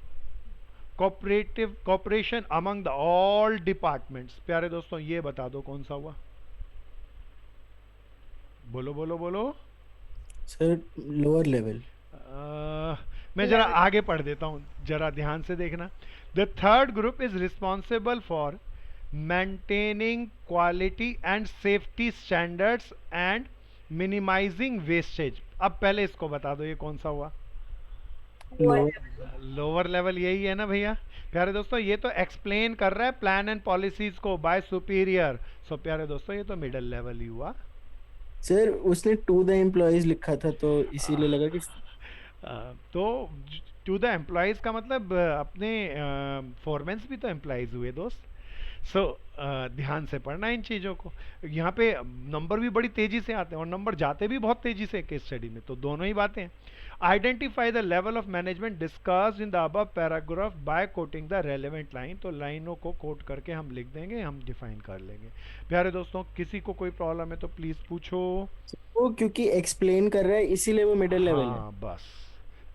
cooperation among the all departments. प्यारे दोस्तों ये बता दो कौन सा हुआ? बोलो बोलो बोलो। Sir lower level. मैं जरा आगे पढ़ देता हूँ, जरा ध्यान से देखना। The third group is responsible for maintaining quality and safety standards and minimizing wastage. अब पहले इसको बता दो ये कौन सा हुआ? लोअर लेवल यही है ना भैया। प्यारे दोस्तों ये तो एक्सप्लेन कर रहा है प्लान एंड पॉलिसीज को बाय सुपीरियर। सो प्यारे दोस्तों ये तो मिडिल लेवल ही हुआ। सर उसने टू द एम्प्लॉयज लिखा था तो इसीलिए लगा कि तो टू द एम्प्लॉयज का मतलब अपने फोरमेंस भी तो एम्प्लॉयज हुए दोस्त। सो ध्यान से पढ़ना इन चीज़ों को। यहाँ पे नंबर भी बड़ी तेजी से आते हैं और नंबर जाते भी बहुत तेजी से केस स्टडी में, तो दोनों ही बातें हैं। Identify the level of management discussed in the above paragraph by quoting the relevant line. तो लाइनों को कोट करके हम लिख देंगे, हम डिफाइन कर लेंगे। प्यारे दोस्तों किसी को कोई प्रॉब्लम है तो प्लीज पूछो। वो क्योंकि एक्सप्लेन कर रहा है इसीलिए वो मिडिल लेवल है। हाँ बस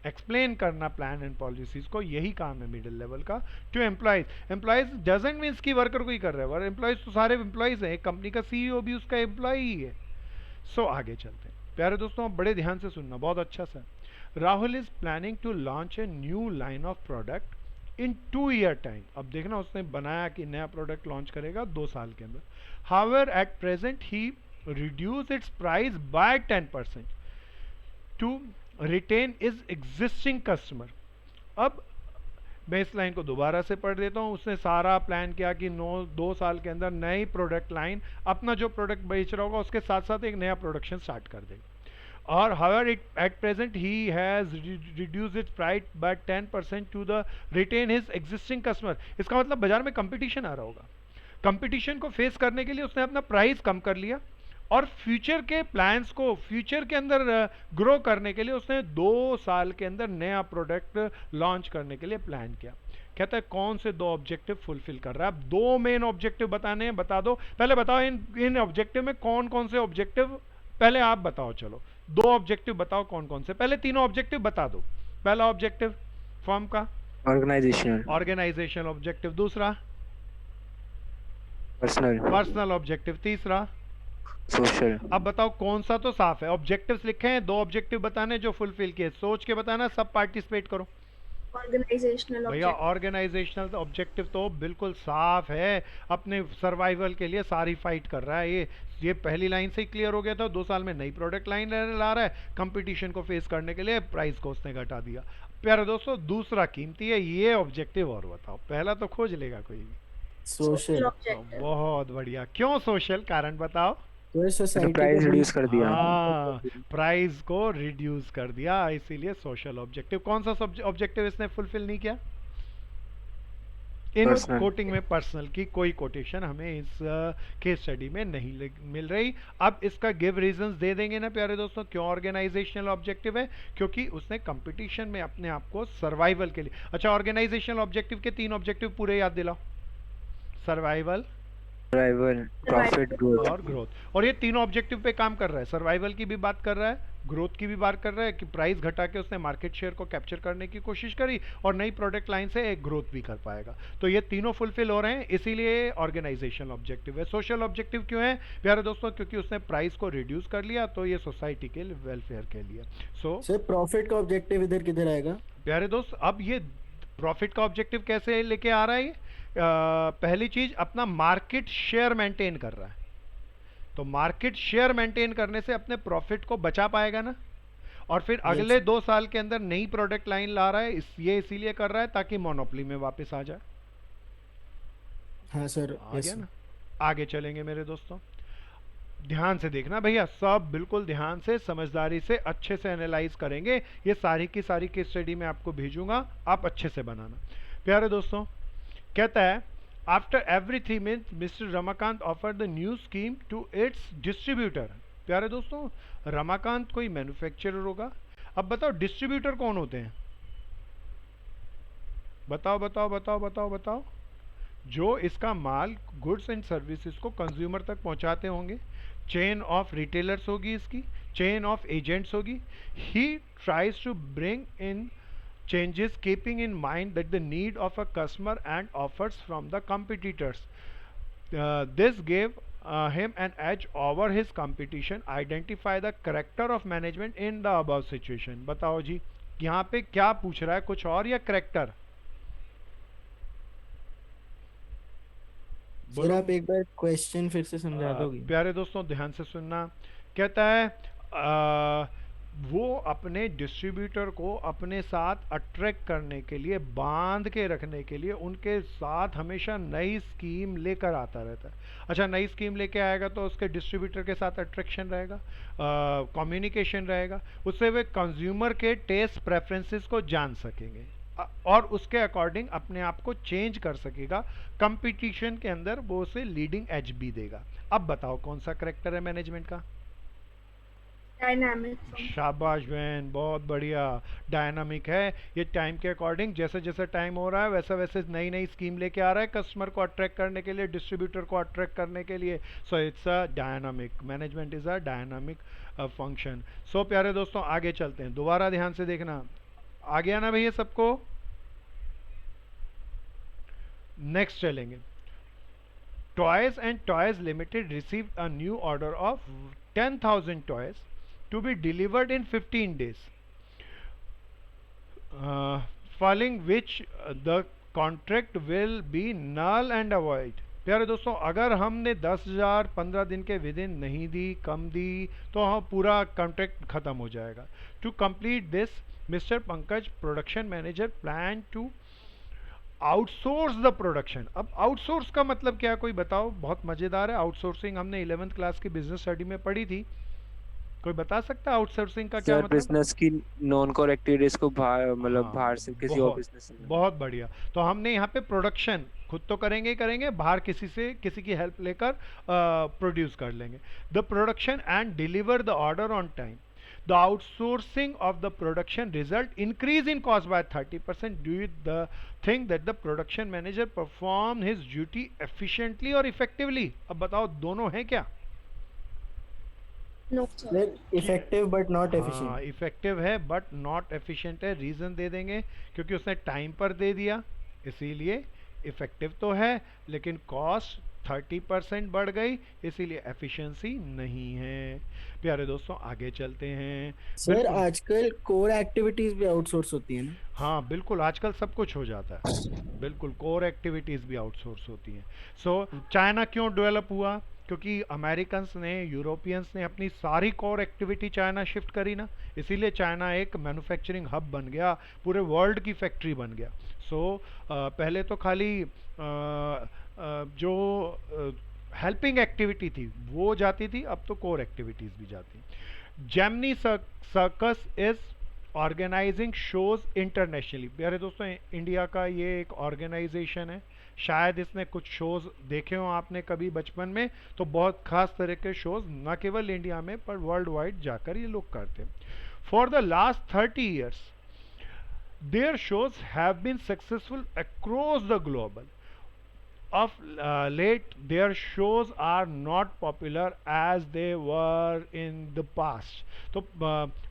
एक्सप्लेन करना प्लान एंड पॉलिसीज को, यही काम है मिडिल लेवल का। To employees, employees doesn't means कि वर्कर को ही कर रहा है, एम्प्लॉयज तो सारे एम्प्लॉयज हैं, एक कंपनी का सीईओ भी उसका एम्प्लॉय ही है। सो आगे चलते हैं। प्यारे दोस्तों बड़े ध्यान से सुनना, बहुत अच्छा सा। Rahul is planning to launch a new line of product in 2 year time. अब देखना उसने बनाया कि नया प्रोडक्ट लॉन्च करेगा 2 साल के अंदर। However at present he reduce its price by 10% to retain is existing customer. अब मैं इस लाइन को दोबारा से पढ़ देता हूँ। उसने सारा प्लान किया कि 2 साल के अंदर नई प्रोडक्ट लाइन, अपना जो प्रोडक्ट बेच रहा होगा उसके साथ साथ एक नया प्रोडक्शन स्टार्ट कर देगा। और however at present he has reduce its price by 10% to the retain his existing customer. इसका मतलब बाजार में कंपटीशन आ रहा होगा, कंपटीशन को फेस करने के लिए उसने अपना प्राइस कम कर लिया और फ्यूचर के प्लान्स को फ्यूचर के अंदर ग्रो करने के लिए उसने 2 साल के अंदर नया प्रोडक्ट लॉन्च करने के लिए प्लान किया। कहता है कौन से 2 ऑब्जेक्टिव फुलफिल कर रहा है? अब 2 मेन ऑब्जेक्टिव बताने हैं, बता दो। पहले बताओ इन ऑब्जेक्टिव में कौन कौन से ऑब्जेक्टिव, पहले आप बताओ। चलो 2 ऑब्जेक्टिव बताओ कौन कौन से, पहले तीनों ऑब्जेक्टिव बता दो। पहला ऑब्जेक्टिव फर्म का ऑर्गेनाइजेशनल ऑब्जेक्टिव, दूसरा पर्सनल ऑब्जेक्टिव, तीसरा सोशल। अब बताओ कौन सा, तो साफ है। ऑब्जेक्टिव्स लिखे हैं, 2 ऑब्जेक्टिव बताने जो फुलफिल किए, सोच के बताना, सब पार्टिसिपेट करो। ऑर्गेनाइजेशनल भैया ऑर्गेनाइजेशनल ऑब्जेक्टिव तो बिल्कुल साफ है, अपने सर्वाइवल के लिए सारी फाइट कर रहा है। ये पहली लाइन से ही क्लियर हो गया था। 2 साल में नई प्रोडक्ट लाइन ला रहा है, कंपटीशन को फेस करने के लिए प्राइस को उसने घटा दिया। प्यारे दोस्तों दूसरा कीमती है ये ऑब्जेक्टिव, और बताओ। पहला तो खोज लेगा कोई भी। सोशल। ऑब्जेक्टिव। बहुत बढ़िया। क्यों सोशल, कारण बताओ। तो ये सोसाइटी प्राइस रिड्यूस कर दिया। हाँ, प्राइस को रिड्यूस कर दिया, इसीलिए सोशल ऑब्जेक्टिव। कौन सा ऑब्जेक्टिव इसने फुलफिल नहीं किया? इन Personal. कोटिंग में पर्सनल की कोई कोटेशन हमें इस केस स्टडी में नहीं मिल रही। अब इसका गिव रीजंस दे देंगे ना प्यारे दोस्तों, क्यों ऑर्गेनाइजेशनल ऑब्जेक्टिव है? क्योंकि उसने कंपटीशन में अपने आप को सर्वाइवल के लिए। अच्छा, ऑर्गेनाइजेशनल ऑब्जेक्टिव के 3 ऑब्जेक्टिव पूरे याद दिलाओ। Survival, survival, profit, growth. और ग्रोथ। और ये तीनों ऑब्जेक्टिव पे काम कर रहा है। सर्वाइवल की भी बात कर रहा है, ग्रोथ की भी बात कर रहा है कि प्राइस घटा के उसने मार्केट शेयर को कैप्चर करने की कोशिश करी, और नई प्रोडक्ट लाइन से एक ग्रोथ भी कर पाएगा। तो ये तीनों फुलफिल हो रहे हैं, इसीलिए ऑर्गेनाइजेशनल ऑब्जेक्टिव है। सोशल ऑब्जेक्टिव क्यों है प्यारे दोस्तों? क्योंकि उसने प्राइस को रिड्यूस कर लिया, तो ये सोसाइटी के वेलफेयर के लिए। सो सर प्रॉफिट का ऑब्जेक्टिव इधर किधर आएगा? प्यारे दोस्त, अब ये प्रॉफिट का ऑब्जेक्टिव कैसे लेके आ रहा है? पहली चीज, अपना मार्केट शेयर मेंटेन कर रहा है। तो मार्केट शेयर मेंटेन करने से अपने प्रॉफिट को बचा पाएगा ना। और फिर अगले 2 साल के अंदर नई प्रोडक्ट लाइन ला रहा है, ये इसीलिए कर रहा है ताकि मोनोपोली में वापस आ जाए। हाँ सर, आ गया ना। आगे चलेंगे मेरे दोस्तों, ध्यान से देखना भैया, सब बिल्कुल ध्यान से, समझदारी से, अच्छे से एनालाइज करेंगे। ये सारी की सारी केस स्टडी में आपको भेजूंगा, आप अच्छे से बनाना। प्यारे दोस्तों, कहता है after every 3 month mister Ramakant offer the new scheme to its distributor. प्यारे दोस्तों, रमाकांत कोई मैन्युफैक्चरर होगा। अब बताओ डिस्ट्रीब्यूटर कौन होते हैं? बताओ बताओ बताओ बताओ बताओ। जो इसका माल, गुड्स एंड सर्विसेज को कंज्यूमर तक पहुंचाते होंगे। चेन ऑफ रिटेलर्स होगी इसकी, चेन ऑफ एजेंट्स होगी। He tries to bring in changes keeping in mind that the need of a customer and offers from the competitors. This gave him an edge over his competition. Identify the character of management in the above situation. बताओ जी, यहाँ पे क्या पूछ रहा है, कुछ और या करेक्टर? सर आप एक बार क्वेश्चन फिर से समझा दोगे? प्यारे दोस्तों ध्यान से सुनना। कहता है वो अपने डिस्ट्रीब्यूटर को अपने साथ अट्रैक्ट करने के लिए, बांध के रखने के लिए, उनके साथ हमेशा नई स्कीम लेकर आता रहता है। अच्छा, नई स्कीम लेके आएगा तो उसके डिस्ट्रीब्यूटर के साथ अट्रैक्शन रहेगा, कम्युनिकेशन रहेगा, उससे वे कंज्यूमर के टेस्ट प्रेफरेंसेस को जान सकेंगे और उसके अकॉर्डिंग अपने आप को चेंज कर सकेगा। कंपटीशन के अंदर वो उसे लीडिंग एज भी देगा। अब बताओ कौन सा करेक्टर है मैनेजमेंट का? डायनामिक। शाबाश बहन, बहुत बढ़िया। डायनामिक है, ये टाइम के अकॉर्डिंग, जैसे जैसे टाइम हो रहा है वैसे वैसे नई नई स्कीम लेके आ रहा है कस्टमर को अट्रैक्ट करने के लिए, डिस्ट्रीब्यूटर को अट्रैक्ट करने के लिए। So it's a dynamic, management is a dynamic function. So प्यारे दोस्तों आगे चलते हैं, दोबारा ध्यान से देखना। आ गया ना भैया सबको? नेक्स्ट चलेंगे। Toys and toys limited received a new order of 10,000 toys to be delivered in 15 days, following which the contract will be null and void. प्यारे दोस्तों, अगर हमने 10,000 15 दिन के विद इन नहीं दी, कम दी, तो हम पूरा कॉन्ट्रैक्ट खत्म हो जाएगा। To complete this mister Pankaj production manager plan to outsource the production. अब आउटसोर्स का मतलब क्या, कोई बताओ? बहुत मजेदार है। आउटसोर्सिंग हमने 11th क्लास की बिजनेस स्टडी में पढ़ी थी। कोई बता सकता है आउटसोर्सिंग का क्या सर मतलब? बिजनेस की नॉन कोर एक्टिविटीज को बाहर, मतलब हाँ, बाहर से किसी और बहुत बिजनेस में। बहुत बढ़िया। तो हमने यहाँ पे प्रोडक्शन खुद तो करेंगे ही करेंगे, बाहर किसी से, किसी की हेल्प लेकर प्रोड्यूस कर लेंगे। The production and deliver the order on time. The outsourcing of the production result increase in cost by 30%. Do you think that the production manager perform his duty efficiently or effectively? अब बताओ दोनों है क्या? No sir. Effective but not हाँ, efficient. Effective है but not efficient है। Reason दे देंगे, क्योंकि उसने टाइम पर दे दिया, इसीलिए इफेक्टिव तो है, लेकिन कॉस्ट 30% बढ़ गई, इसीलिए एफिशिएंसी नहीं है। प्यारे दोस्तों आगे चलते हैं। सर बिल्कुल। आजकल कोर एक्टिविटीज भी आउटसोर्स होती है ना? हाँ बिल्कुल, आजकल सब कुछ हो जाता है। बिल्कुल, कोर एक्टिविटीज़ भी आउटसोर्स होती हैं। सो चाइना क्यों डेवलप हुआ? क्योंकि अमेरिकन्स ने, यूरोपियंस ने अपनी सारी कोर एक्टिविटी चाइना शिफ्ट करी ना, इसीलिए चाइना एक मैन्युफैक्चरिंग हब बन गया, पूरे वर्ल्ड की फैक्ट्री बन गया। सो पहले तो खाली जो हेल्पिंग एक्टिविटी थी वो जाती थी, अब तो कोर एक्टिविटीज भी जाती। Gemini circus is organizing shows internationally. प्यारे दोस्तों, इंडिया का ये एक ऑर्गेनाइजेशन है, शायद इसने कुछ शोज देखे हो आपने कभी बचपन में, तो बहुत खास तरह के शोज न केवल इंडिया में पर वर्ल्ड वाइड जाकर ये लोग करते हैं। For the last 30 years their shows have been successful across the global. Of late their shows are not popular as they were in the past. तो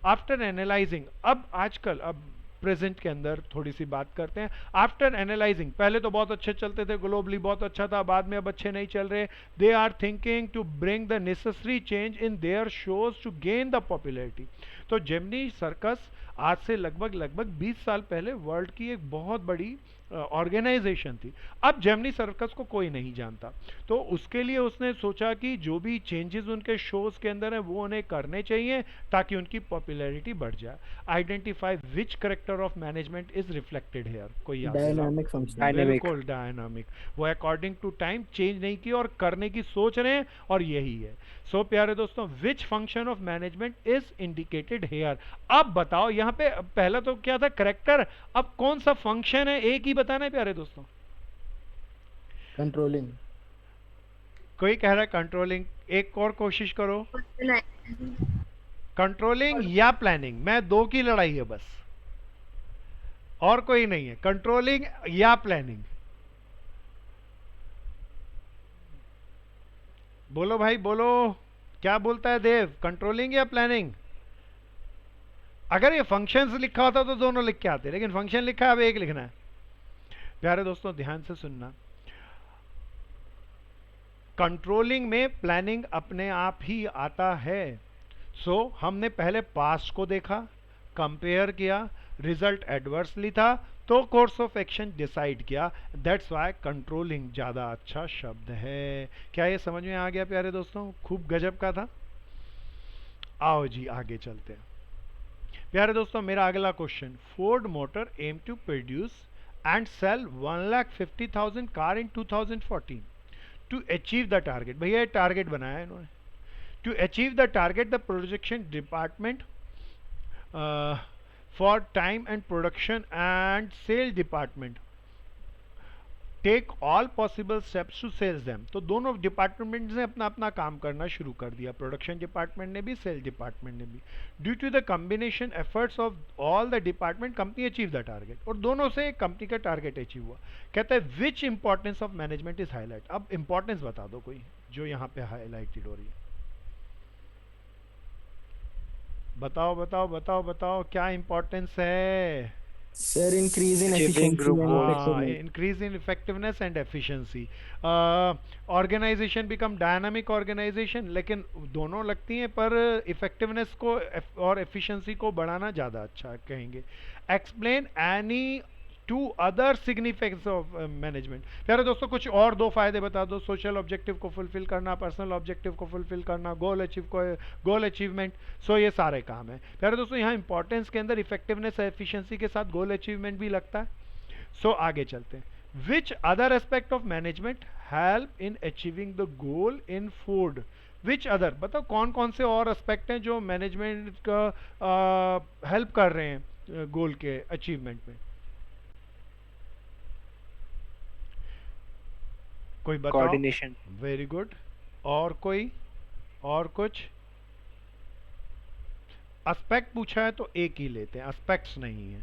after analyzing, अब आजकल अब प्रेजेंट के अंदर थोड़ी सी बात करते हैं। आफ्टर एनालाइजिंग, पहले तो बहुत अच्छे चलते थे, ग्लोबली बहुत अच्छा था, बाद में अब अच्छे नहीं चल रहे। They are thinking to bring the necessary change in their shows to gain the popularity. तो जेमिनी सर्कस आज से लगभग 20 साल पहले वर्ल्ड की एक बहुत बड़ी ऑर्गेनाइजेशन थी। अब जेमिनी सर्कस को कोई नहीं जानता, तो उसके लिए उसने सोचा कि जो भी चेंजेस उनके शोज के अंदर है वो उन्हें करने चाहिए ताकि उनकी पॉपुलैरिटी बढ़ जाए। Identify which character of management is reflected here. कोई याद दिलाओ? Dynamic function. Dynamic. बिल्कुल डायनामिक। वो अकॉर्डिंग टू टाइम चेंज नहीं की और करने की सोच रहे हैं, और यही है। सो प्यारे दोस्तों, which function of management is indicated here. अब बताओ, यहाँ पे पहला तो क्या था, करेक्टर, अब कौन सा फंक्शन है, एक ही बताना है प्यारे दोस्तों। कंट्रोलिंग। कोई कह रहा है कंट्रोलिंग, एक और कोशिश करो। कंट्रोलिंग या प्लानिंग, मैं दो की लड़ाई है बस, और कोई नहीं है। कंट्रोलिंग या प्लानिंग, बोलो भाई बोलो, क्या बोलता है देव, कंट्रोलिंग या प्लानिंग? अगर ये फंक्शंस लिखा होता तो दोनों लिख के आते, लेकिन फंक्शन लिखा है, अब एक लिखना है। प्यारे दोस्तों ध्यान से सुनना, कंट्रोलिंग में प्लानिंग अपने आप ही आता है। सो हमने पहले पास्ट को देखा, कंपेयर किया, रिजल्ट एडवर्सली था, तो कोर्स ऑफ एक्शन डिसाइड किया। दैट्स वाई कंट्रोलिंग ज्यादा अच्छा शब्द है। क्या ये समझ में आ गया प्यारे दोस्तों? खूब गजब का था। आओ जी आगे चलते हैं। प्यारे दोस्तों मेरा अगला question, Ford motor aim to produce and sell 1,50,000 car in 2014 to achieve the target. भैया टारगेट बनाया है इन्होंने। To achieve the target the projection department for time and production and sale department take all possible steps to sell them। तो दोनों department ने अपना अपना काम करना शुरू कर दिया, प्रोडक्शन डिपार्टमेंट ने भी, सेल डिपार्टमेंट ने भी। Due to the combination efforts of all the department company achieve the target. और दोनों से कंपनी का टारगेट अचीव हुआ। कहता है which importance of management is highlight. अब इंपॉर्टेंस बता दो कोई जो यहाँ पे हाईलाइटेड हो रही है। बताओ बताओ बताओ बताओ, क्या इंपॉर्टेंस है? Sir increase in Achieving group goals. Efficiency. Increase in effectiveness and efficiency. Organization become dynamic organization, लेकिन दोनों लगती हैं, पर इफेक्टिवनेस को और एफिशिएंसी को बढ़ाना ज़्यादा अच्छा कहेंगे। Explain any two other significance of management. प्यारे दोस्तों कुछ और दो फायदे बता दो। सोशल ऑब्जेक्टिव को फुलफिल करना, पर्सनल ऑब्जेक्टिव को फुलफिल करना, गोल अचीवमेंट। सो ये सारे काम है प्यारे दोस्तों। यहाँ इंपॉर्टेंस के अंदर इफेक्टिवनेस एफिशिएंसी के साथ गोल अचीवमेंट भी लगता है। सो आगे चलते हैं। Which other aspect of management help in achieving the goal in food. Which other, बताओ कौन कौन से और एस्पेक्ट हैं जो मैनेजमेंट का हेल्प कर रहे हैं गोल के अचीवमेंट में? कोई बताओ। कोऑर्डिनेशन। Very good. और कोई, और कुछ? एस्पेक्ट पूछा है तो एक ही लेते हैं, एस्पेक्ट्स नहीं है।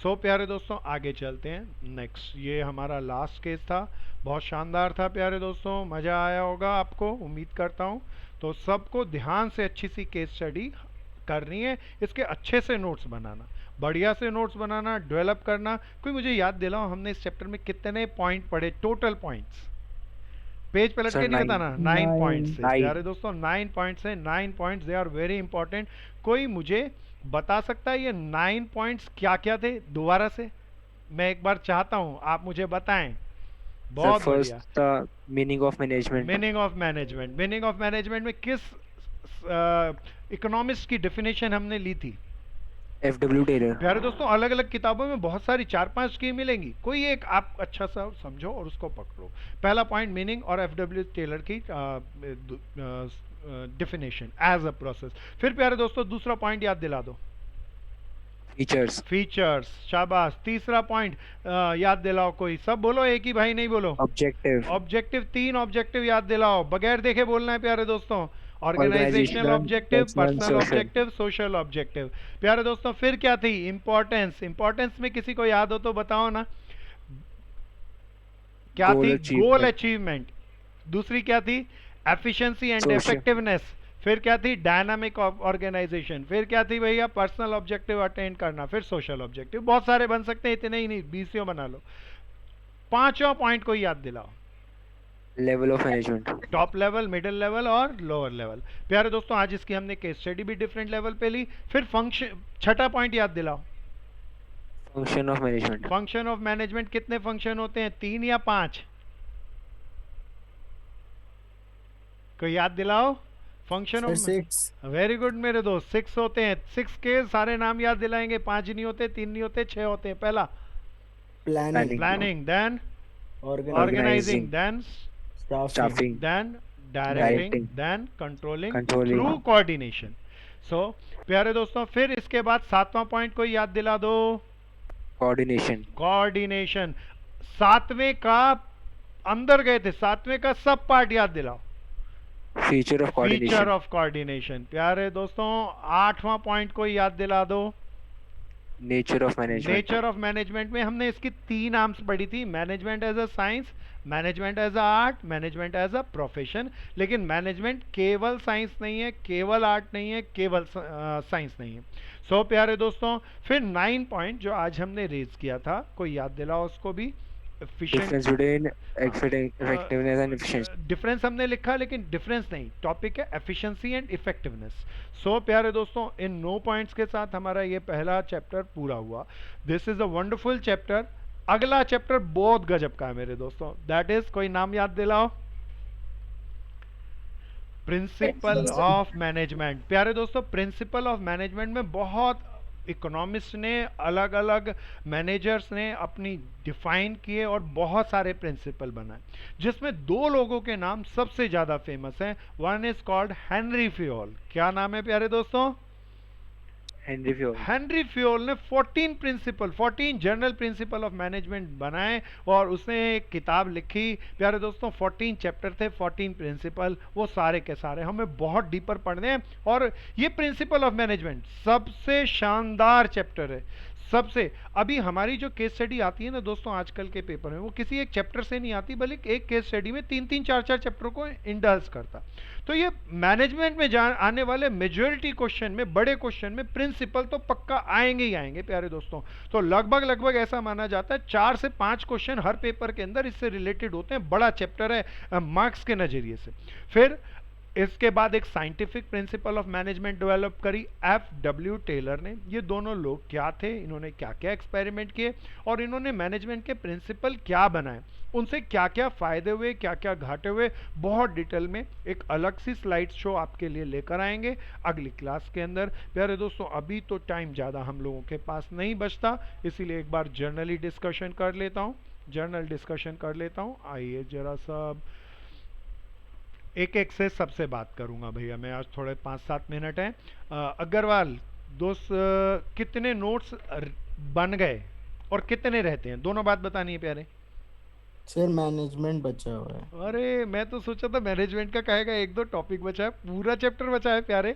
सो प्यारे दोस्तों आगे चलते हैं। नेक्स्ट, ये हमारा लास्ट केस था, बहुत शानदार था प्यारे दोस्तों, मज़ा आया होगा आपको, उम्मीद करता हूँ। तो सबको ध्यान से अच्छी सी केस स्टडी करनी है, इसके अच्छे से नोट्स बनाना, बढ़िया से नोट्स बनाना, डेवलप करना। कोई मुझे याद दिलाओ, हमने इस चैप्टर में कितने पॉइंट पढ़े, टोटल पॉइंट्स? पेज पलट के नहीं बताना। 9 पॉइंट्स है प्यारे दोस्तों, 9 पॉइंट्स है। 9 points, they are very important. कोई मुझे बता सकता है ये 9 पॉइंट्स क्या क्या थे? दोबारा से मैं एक बार चाहता हूँ आप मुझे बताएं। बहुत बढ़िया। First meaning of management. Meaning of management. Meaning of management में किस इकोनॉमिक्स की डेफिनेशन हमने ली थी? FW Taylor. प्यारे दोस्तों अलग अलग किताबों में बहुत सारी 4-5 स्कीम मिलेंगी, कोई एक आप अच्छा सा समझो और उसको पकड़ो। पहला पॉइंट मीनिंग और एफडब्ल्यू टेलर की डिफिनेशन एज अ प्रोसेस। फिर प्यारे दोस्तों दूसरा पॉइंट याद दिला दो, फीचर्स। फीचर्स, शाबाश। तीसरा पॉइंट याद दिलाओ, कोई सब बोलो, एक ही भाई नहीं बोलो। ऑब्जेक्टिव। ऑब्जेक्टिव, 3 ऑब्जेक्टिव याद दिलाओ, बगैर देखे बोलना है प्यारे दोस्तों। Organizational Organizational, objective, personal, personal social. Objective, social objective. प्यारे दोस्तों फिर क्या थी? इंपॉर्टेंस। इंपॉर्टेंस में किसी को याद हो तो बताओ ना, क्या Goal थी? achievement. Goal achievement. दूसरी क्या थी? Efficiency and Social. इफेक्टिवनेस। फिर क्या थी? Dynamic organization. फिर क्या थी भैया? पर्सनल ऑब्जेक्टिव अटेन करना। फिर सोशल ऑब्जेक्टिव। बहुत सारे बन सकते हैं, इतने ही नहीं, 20 बना लो। पांचवा पॉइंट को याद दिलाओ, level of management. Top level, middle level और लोअर लेवल। प्यारे दोस्तों आज इसकी हमने केस स्टडी भी डिफरेंट लेवल पे ली। फिर फंक्शन, छठा पॉइंट याद दिलाओ, function of management. Function of management. कितने फंक्शन होते हैं? 3 या 5? कोई याद दिलाओ। Function sir of, 6। Very good मेरे दोस्त, 6 होते हैं। 6 के सारे नाम याद दिलाएंगे। 5 नहीं होते, 3 नहीं होते, 6 होते हैं। पहला planning, planning, then organizing, organizing, then staffing, then directing, Directing. then controlling Controlling. through coordination. So प्यारे दोस्तों फिर इसके बाद 7वां पॉइंट को याद दिला दो, कोऑर्डिनेशन। कोऑर्डिनेशन। 7वें का अंदर गए थे, 7वें का सब पार्ट याद दिलाओ, feature of feature coordination. Of coordination. प्यारे दोस्तों 8वां पॉइंट को याद दिला दो, nature of management. Nature of management में हमने इसकी 3 आर्म्स पढ़ी थी, management as a science, management as a art, management as a profession. लेकिन मैनेजमेंट केवल साइंस नहीं है, केवल आर्ट नहीं है, केवल साइंस नहीं है। सो प्यारे दोस्तों फिर 9 पॉइंट जो आज हमने रेज किया था, कोई याद दिलाओ उसको भी। Difference between effectiveness and efficiency. Difference हमने लिखा लेकिन डिफरेंस नहीं, टॉपिक है एफिशिएंसी एंड इफेक्टिवनेस। सो प्यारे दोस्तों इन 9 पॉइंट्स के साथ हमारा ये पहला चैप्टर पूरा हुआ। This is a wonderful chapter. अगला चैप्टर बहुत गजब का है मेरे दोस्तों, दैट इज, कोई नाम याद दिलाओ, प्रिंसिपल ऑफ मैनेजमेंट। प्यारे दोस्तों प्रिंसिपल ऑफ मैनेजमेंट में बहुत इकोनॉमिस्ट ने, अलग अलग मैनेजर्स ने अपनी डिफाइन किए और बहुत सारे प्रिंसिपल बनाए, जिसमें 2 लोगों के नाम सबसे ज़्यादा फेमस हैं। One is called Henry Fayol. क्या नाम है प्यारे दोस्तों? Henry Fayol. हेनरी फ्योल ने 14 जनरल प्रिंसिपल ऑफ मैनेजमेंट बनाए और उसने एक किताब लिखी। प्यारे दोस्तों 14 चैप्टर थे, 14 प्रिंसिपल, वो सारे के सारे हमें बहुत डीपर पढ़ने हैं। और ये प्रिंसिपल ऑफ मैनेजमेंट सबसे शानदार चैप्टर है, सबसे। अभी हमारी जो केस स्टडी आती है ना दोस्तों आजकल के पेपर में, वो किसी एक चैप्टर से नहीं आती, बल्कि एक केस स्टडी में 3-3, 4-4 चैप्टरों को इंडल्ज करता। तो ये मैनेजमेंट में आने वाले मेजॉरिटी क्वेश्चन में, बड़े क्वेश्चन में प्रिंसिपल तो पक्का आएंगे ही आएंगे प्यारे दोस्तों। तो लगभग ऐसा माना जाता है 4 से 5 क्वेश्चन हर पेपर के अंदर इससे रिलेटेड होते हैं। बड़ा चैप्टर है मार्क्स के नजरिए से। फिर इसके बाद एक scientific principle of management develop करी एफ.डब्ल्यू. टेलर ने। ये दोनों लोग क्या थे, इन्होंने क्या क्या एक्सपेरिमेंट किए और इन्होंने मैनेजमेंट के प्रिंसिपल क्या बनाए, उनसे क्या क्या फायदे हुए, क्या क्या घाटे हुए, बहुत डिटेल में एक अलग सी स्लाइड शो आपके लिए लेकर आएंगे अगली क्लास के अंदर। प्यारे दोस्तों अभी तो टाइम ज़्यादा हम लोगों के पास नहीं बचता, इसीलिए एक बार जर्नली डिस्कशन कर लेता हूँ, जर्नल डिस्कशन कर लेता हूँ। आइए जरा सा एक से सबसे बात करूंगा भैया मैं, आज थोड़े 5-7 मिनट हैं। अग्रवाल दोस्त कितने नोट्स बन गए और कितने रहते हैं, दोनों बात बतानी है प्यारे। सर मैनेजमेंट बचा हुआ है। अरे मैं तो सोचा था मैनेजमेंट का कहेगा 1-2 टॉपिक बचा है, पूरा चैप्टर बचा है प्यारे।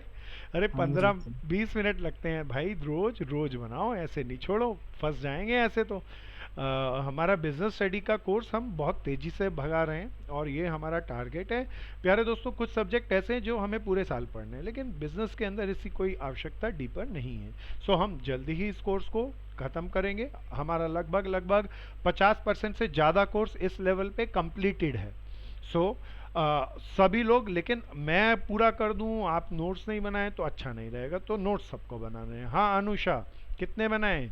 अरे हाँ जी, 15-20 मिनट लगते हैं भाई, रोज रोज बनाओ, ऐसे नहीं छोड़ो, फंस जाएंगे ऐसे तो। हमारा बिजनेस स्टडी का कोर्स हम बहुत तेज़ी से भगा रहे हैं और ये हमारा टारगेट है। प्यारे दोस्तों कुछ सब्जेक्ट ऐसे हैं जो हमें पूरे साल पढ़ने हैं, लेकिन बिजनेस के अंदर इसकी कोई आवश्यकता डीपर नहीं है। सो हम जल्दी ही इस कोर्स को ख़त्म करेंगे। हमारा लगभग 50% से ज़्यादा कोर्स इस लेवल पे कंप्लीटेड है। सो सभी लोग, लेकिन मैं पूरा कर दूं, आप नोट्स नहीं बनाए तो अच्छा नहीं रहेगा, तो नोट्स सबको बनाने हैं। हाँ अनुषा, कितने बनाए?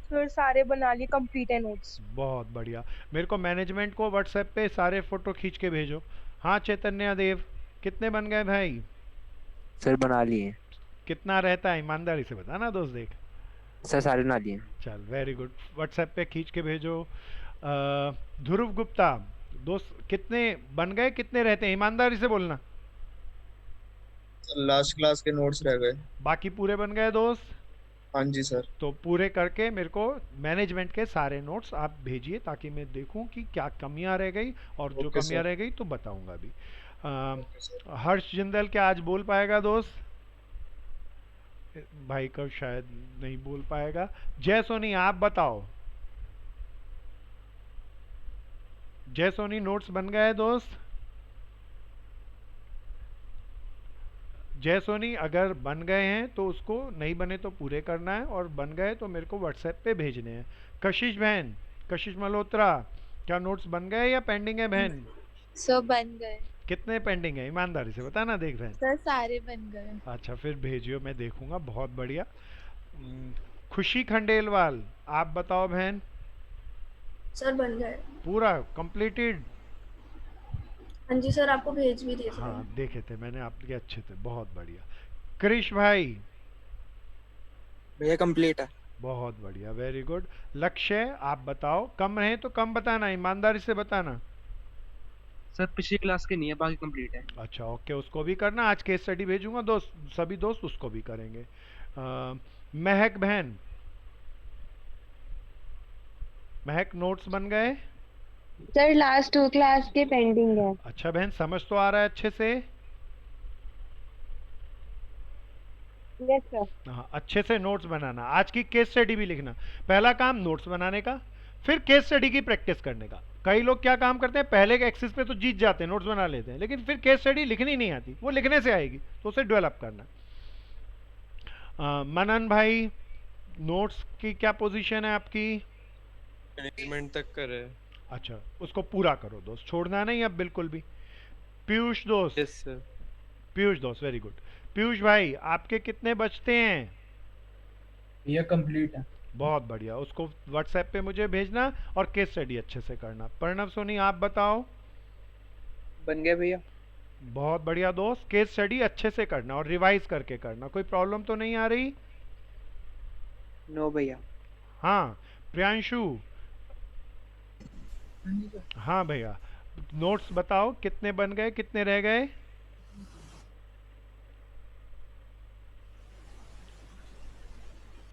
फिर सारे बना लिए, कंप्लीट है नोट्स। बहुत बढ़िया। मेरे को मैनेजमेंट को व्हाट्सएप पे सारे फोटो खींच के भेजो। हाँ चैतन्य देव, कितने बन गए भाई? सर बना लिए। कितना रहता है ईमानदारी से बताना दोस्त देख। सर सारे बना लिए। चल वेरी गुड, व्हाट्सएप पे खींच के भेजो। ध्रुव गुप्ता दोस्त कितने बन गए, कितने रहते हैं, ईमानदारी से बोलना। लास्ट क्लास के नोट्स रह गए। बाकी पूरे बन गए दोस्त? हाँ जी सर। तो पूरे करके मेरे को मैनेजमेंट के सारे नोट्स आप भेजिए ताकि मैं देखूं कि क्या कमियां रह गई, और जो ओके कमियां सर। रह गई तो बताऊंगा अभी। Okay sir. हर्ष जिंदल क्या आज बोल पाएगा दोस्त? भाई का शायद नहीं बोल पाएगा। जय सोनी आप बताओ। जय सोनी नोट्स बन गए दोस्त? जय सोनी अगर बन गए हैं तो उसको, नहीं बने तो पूरे करना है, और बन गए तो मेरे को व्हाट्सएप पे भेजने हैं। कशिश बहन, कशिश मल्होत्रा क्या नोट्स बन गए या पेंडिंग है बहन? सब बन गए कितने पेंडिंग है ईमानदारी से बताना देख बहन। सर, सारे बन गए। अच्छा फिर भेजियो, मैं देखूंगा। बहुत बढ़िया। खुशी खंडेलवाल आप बताओ बहन। सर बन गए। पूरा कंप्लीटेड? हाँ जी सर, आपको भेज भी दिए थे। हाँ देखे थे मैंने आपके, अच्छे थे, बहुत बढ़िया। कृष भाई भैया कंप्लीट है। बहुत बढ़िया, वेरी गुड। लक्ष्य आप बताओ, कम रहे तो कम बताना, ईमानदारी से बताना। सर पिछली क्लास के नहीं है, बाकी कंप्लीट है। अच्छा ओके, उसको भी करना। आज केस स्टडी भेजूंगा दोस्त, सभी दोस्त उसको भी करेंगे। महक बहन, महक नोट्स बन गए? सर लास्ट 2 क्लास के पेंडिंग है। अच्छा बहन, समझ तो आ रहा है अच्छे से? Yes sir. हाँ अच्छे से नोट्स बनाना। आज की केस स्टडी भी लिखना। पहला काम नोट्स बनाने का, फिर केस स्टडी की प्रैक्टिस करने का। कई लोग क्या काम करते हैं, पहले के एक्सिस पे तो जीत जाते हैं, नोट्स बना लेते हैं, लेकिन फिर केस स्टडी लिखनी नहीं आती। वो लिखने से आएगी, तो उसे डेवलप करना। मनन भाई नोट्स की क्या पोजीशन है आपकी? मैनेजमेंट तक करे। अच्छा उसको पूरा करो दोस्त, छोड़ना नहीं अब बिल्कुल भी। पीयूष दोस्त, यस सर। पीयूष दोस्त वेरी गुड। पीयूष भाई आपके कितने बचते हैं? ये कंप्लीट है। बहुत बढ़िया, उसको व्हाट्सएप पे मुझे भेजना और केस स्टडी अच्छे से करना। प्रणव सोनी आप बताओ। बन गया भैया। बहुत बढ़िया दोस्त, केस स्टडी अच्छे से करना और रिवाइज करके करना। कोई प्रॉब्लम तो नहीं आ रही? नो भैया। हाँ प्रियांशु। हाँ भैया, नोट्स बताओ कितने बन गए, कितने रह गए?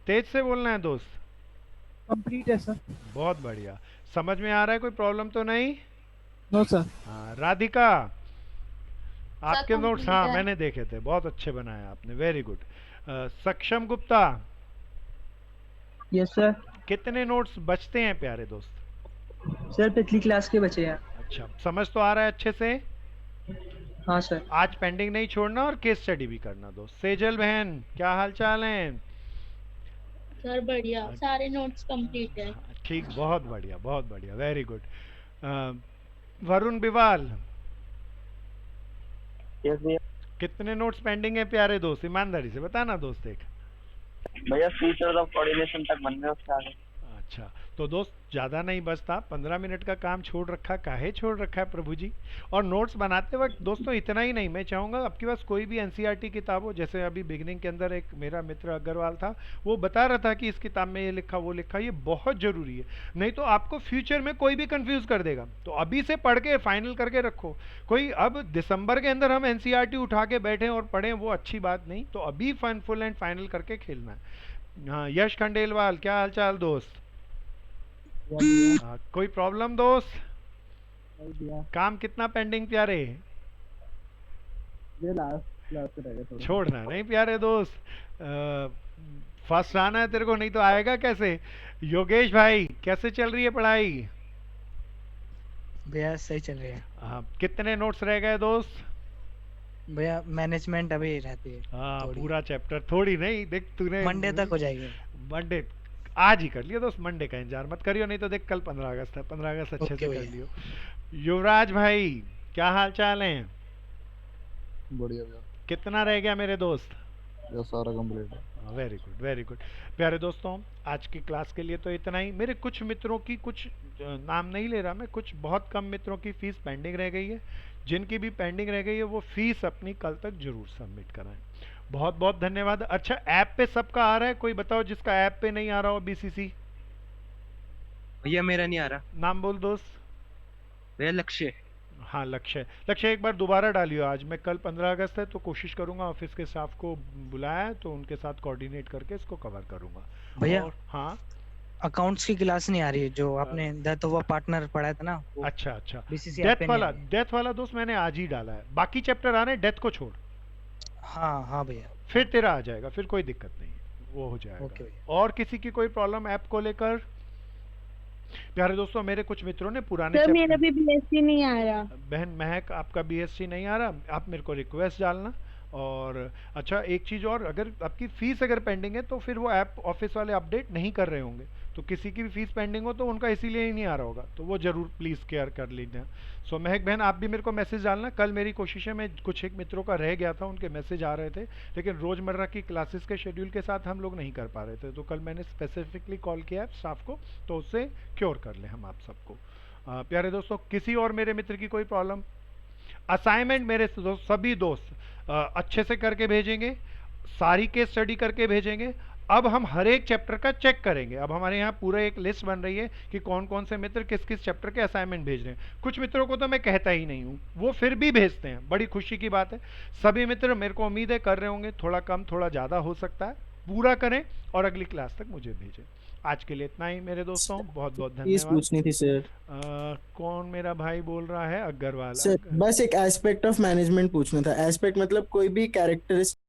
तेज से बोलना है दोस्त। कंप्लीट है सर। बहुत बढ़िया, समझ में आ रहा है, कोई प्रॉब्लम तो नहीं? No sir. हाँ राधिका आपके नोट्स, complete हाँ है। मैंने देखे थे, बहुत अच्छे बनाए आपने, वेरी गुड। सक्षम गुप्ता यस सर। कितने नोट्स बचते हैं प्यारे दोस्त? सर पिछली क्लास के बचे हैं। अच्छा समझ तो आ रहा है अच्छे से? हाँ सर। आज पेंडिंग नहीं छोड़ना और केस स्टडी भी करना दोस्त। सेजल बहन क्या हाल चाल है? सर बढ़िया, सारे नोट्स कंप्लीट है। ठीक, बहुत बढ़िया, बहुत बढ़िया, वेरी गुड। वरुण बिवाल यस भैया। कितने नोट्स पेंडिंग है प्यारे दोस्त, ईमानदारी से बताना दोस्त एक। भैया फीचर्स ऑफ कोऑर्डिनेशन तक बन गए, उसके आगे। अच्छा तो दोस्त ज़्यादा नहीं बचता, 15 मिनट का काम छोड़ रखा, काहे छोड़ रखा है प्रभु जी। और नोट्स बनाते वक्त दोस्तों इतना ही नहीं, मैं चाहूँगा आपके पास कोई भी एनसीईआरटी किताब हो। जैसे अभी बिगनिंग के अंदर एक मेरा मित्र अग्रवाल था, वो बता रहा था कि इस किताब में ये लिखा वो लिखा, ये बहुत ज़रूरी है, नहीं तो आपको फ्यूचर में कोई भी कंफ्यूज कर देगा। तो अभी से पढ़ के फाइनल करके रखो। कोई अब दिसंबर के अंदर हम एनसीईआरटी उठा के बैठें और पढ़ें, वो अच्छी बात नहीं। तो अभी फुल एंड फाइनल करके खेलना है। हाँ यश खंडेलवाल क्या हाल चाल दोस्त? कोई प्रॉब्लम दोस्त? काम कितना पेंडिंग प्यारे? ये लास्ट क्लास से रह गया थोड़ा। छोड़ना नहीं प्यारे दोस्त, फर्स्ट आना है तेरे को, नहीं तो आएगा कैसे? योगेश भाई कैसे चल रही है पढ़ाई? भैया सही चल रही है। कितने नोट्स रह गए दोस्त? भैया मैनेजमेंट अभी रहती है। हाँ थोड़ी। पूरा चैप्टर, थोड़ी नहीं, देख तूने मंडे तक हो जाएगी। मंडे आज ही कर लियो दोस्त, मंडे का इंतजार मत करियो, नहीं तो देख कल 15 अगस्त है, 15 अगस्त अच्छे ओके से कर भैया। लियो। युवराज भाई क्या हाल चाल है? बढ़िया भैया। कितना रह गया मेरे दोस्त? ये सारा कंप्लीट है। Very good, very good. प्यारे दोस्तों आज की क्लास के लिए तो इतना ही। मेरे कुछ मित्रों की, कुछ नाम नहीं ले रहा मैं, कुछ बहुत कम मित्रों की फीस पेंडिंग रह गई है। जिनकी भी पेंडिंग रह गई है वो फीस अपनी कल तक जरूर सबमिट कराएं। बहुत बहुत धन्यवाद। अच्छा, ऐप पे सबका आ रहा है? कोई बताओ जिसका ऐप पे नहीं आ रहा हो बीसीसी। भैया मेरा नहीं आ रहा। नाम बोल दोस्त। भैया लक्ष्य। हाँ लक्ष्य, लक्ष्य एक बार दोबारा डालियो। आज मैं, कल 15 अगस्त है तो कोशिश करूंगा ऑफिस के स्टाफ को बुलाया है तो उनके साथ कोऑर्डिनेट करके इसको कवर करूंगा। भैया और हाँ, अकाउंट्स की क्लास नहीं आ रही है जो आपने डेथ ऑफ पार्टनर पढ़ाया था ना वो अच्छा अच्छा। बीसीसी ऐप डेथ पे नहीं वाला, आ रही है। डेथ वाला दोस्त मैंने आज ही डाला है। बाकी चैप्टर आ रहे हैं, डेथ को छोड़। हाँ हाँ भैया। फिर तेरा आ जाएगा, फिर कोई दिक्कत नहीं है, वो हो जाएगा। ओके भैया। और किसी की कोई प्रॉब्लम ऐप को लेकर? प्यारे दोस्तों, मेरे कुछ मित्रों ने पुराने सर मेरा चैप्टर, भी बीएससी नहीं आ रहा। बहन महक आपका बीएससी नहीं आ रहा, आप मेरे को रिक्वेस्ट डालना। और अच्छा, एक चीज़ और, अगर आपकी फीस अगर पेंडिंग है तो फिर वो ऐप ऑफिस वाले अपडेट नहीं कर रहे होंगे। तो किसी की भी फीस पेंडिंग हो तो उनका इसीलिए ही नहीं आ रहा होगा, तो वो जरूर प्लीज़ केयर कर लीजिए। सो महक बहन, आप भी मेरे को मैसेज डालना। कल मेरी कोशिश है, मैं कुछ एक मित्रों का रह गया था, उनके मैसेज आ रहे थे, लेकिन रोज़मर्रा की क्लासेस के शेड्यूल के साथ हम लोग नहीं कर पा रहे थे। तो कल मैंने स्पेसिफिकली कॉल किया है स्टाफ को, तो उससे क्योर कर लें हम आप सबको। प्यारे दोस्तों, किसी और मेरे मित्र की कोई प्रॉब्लम? असाइनमेंट मेरे सभी दोस्त अच्छे से करके भेजेंगे, सारी केस स्टडी करके भेजेंगे। अब हम हर एक चैप्टर का चेक करेंगे। अब हमारे यहाँ पूरा एक लिस्ट बन रही है कि कौन कौन से मित्र किस किस चैप्टर के असाइनमेंट भेज रहे हैं। कुछ मित्रों को तो मैं कहता ही नहीं हूँ, वो फिर भी भेजते हैं, बड़ी खुशी की बात है। सभी मित्र मेरे को उम्मीद है कर रहे होंगे, थोड़ा कम थोड़ा ज़्यादा हो सकता है, पूरा करें और अगली क्लास तक मुझे भेजें। आज के लिए इतना ही मेरे दोस्तों, बहुत बहुत चीज धन्यवाद। पूछनी थी सर। कौन मेरा भाई बोल रहा है? अग्रवाल। सर बस एक एस्पेक्ट ऑफ मैनेजमेंट पूछना था। एस्पेक्ट मतलब कोई भी कैरेक्टरिस्टिक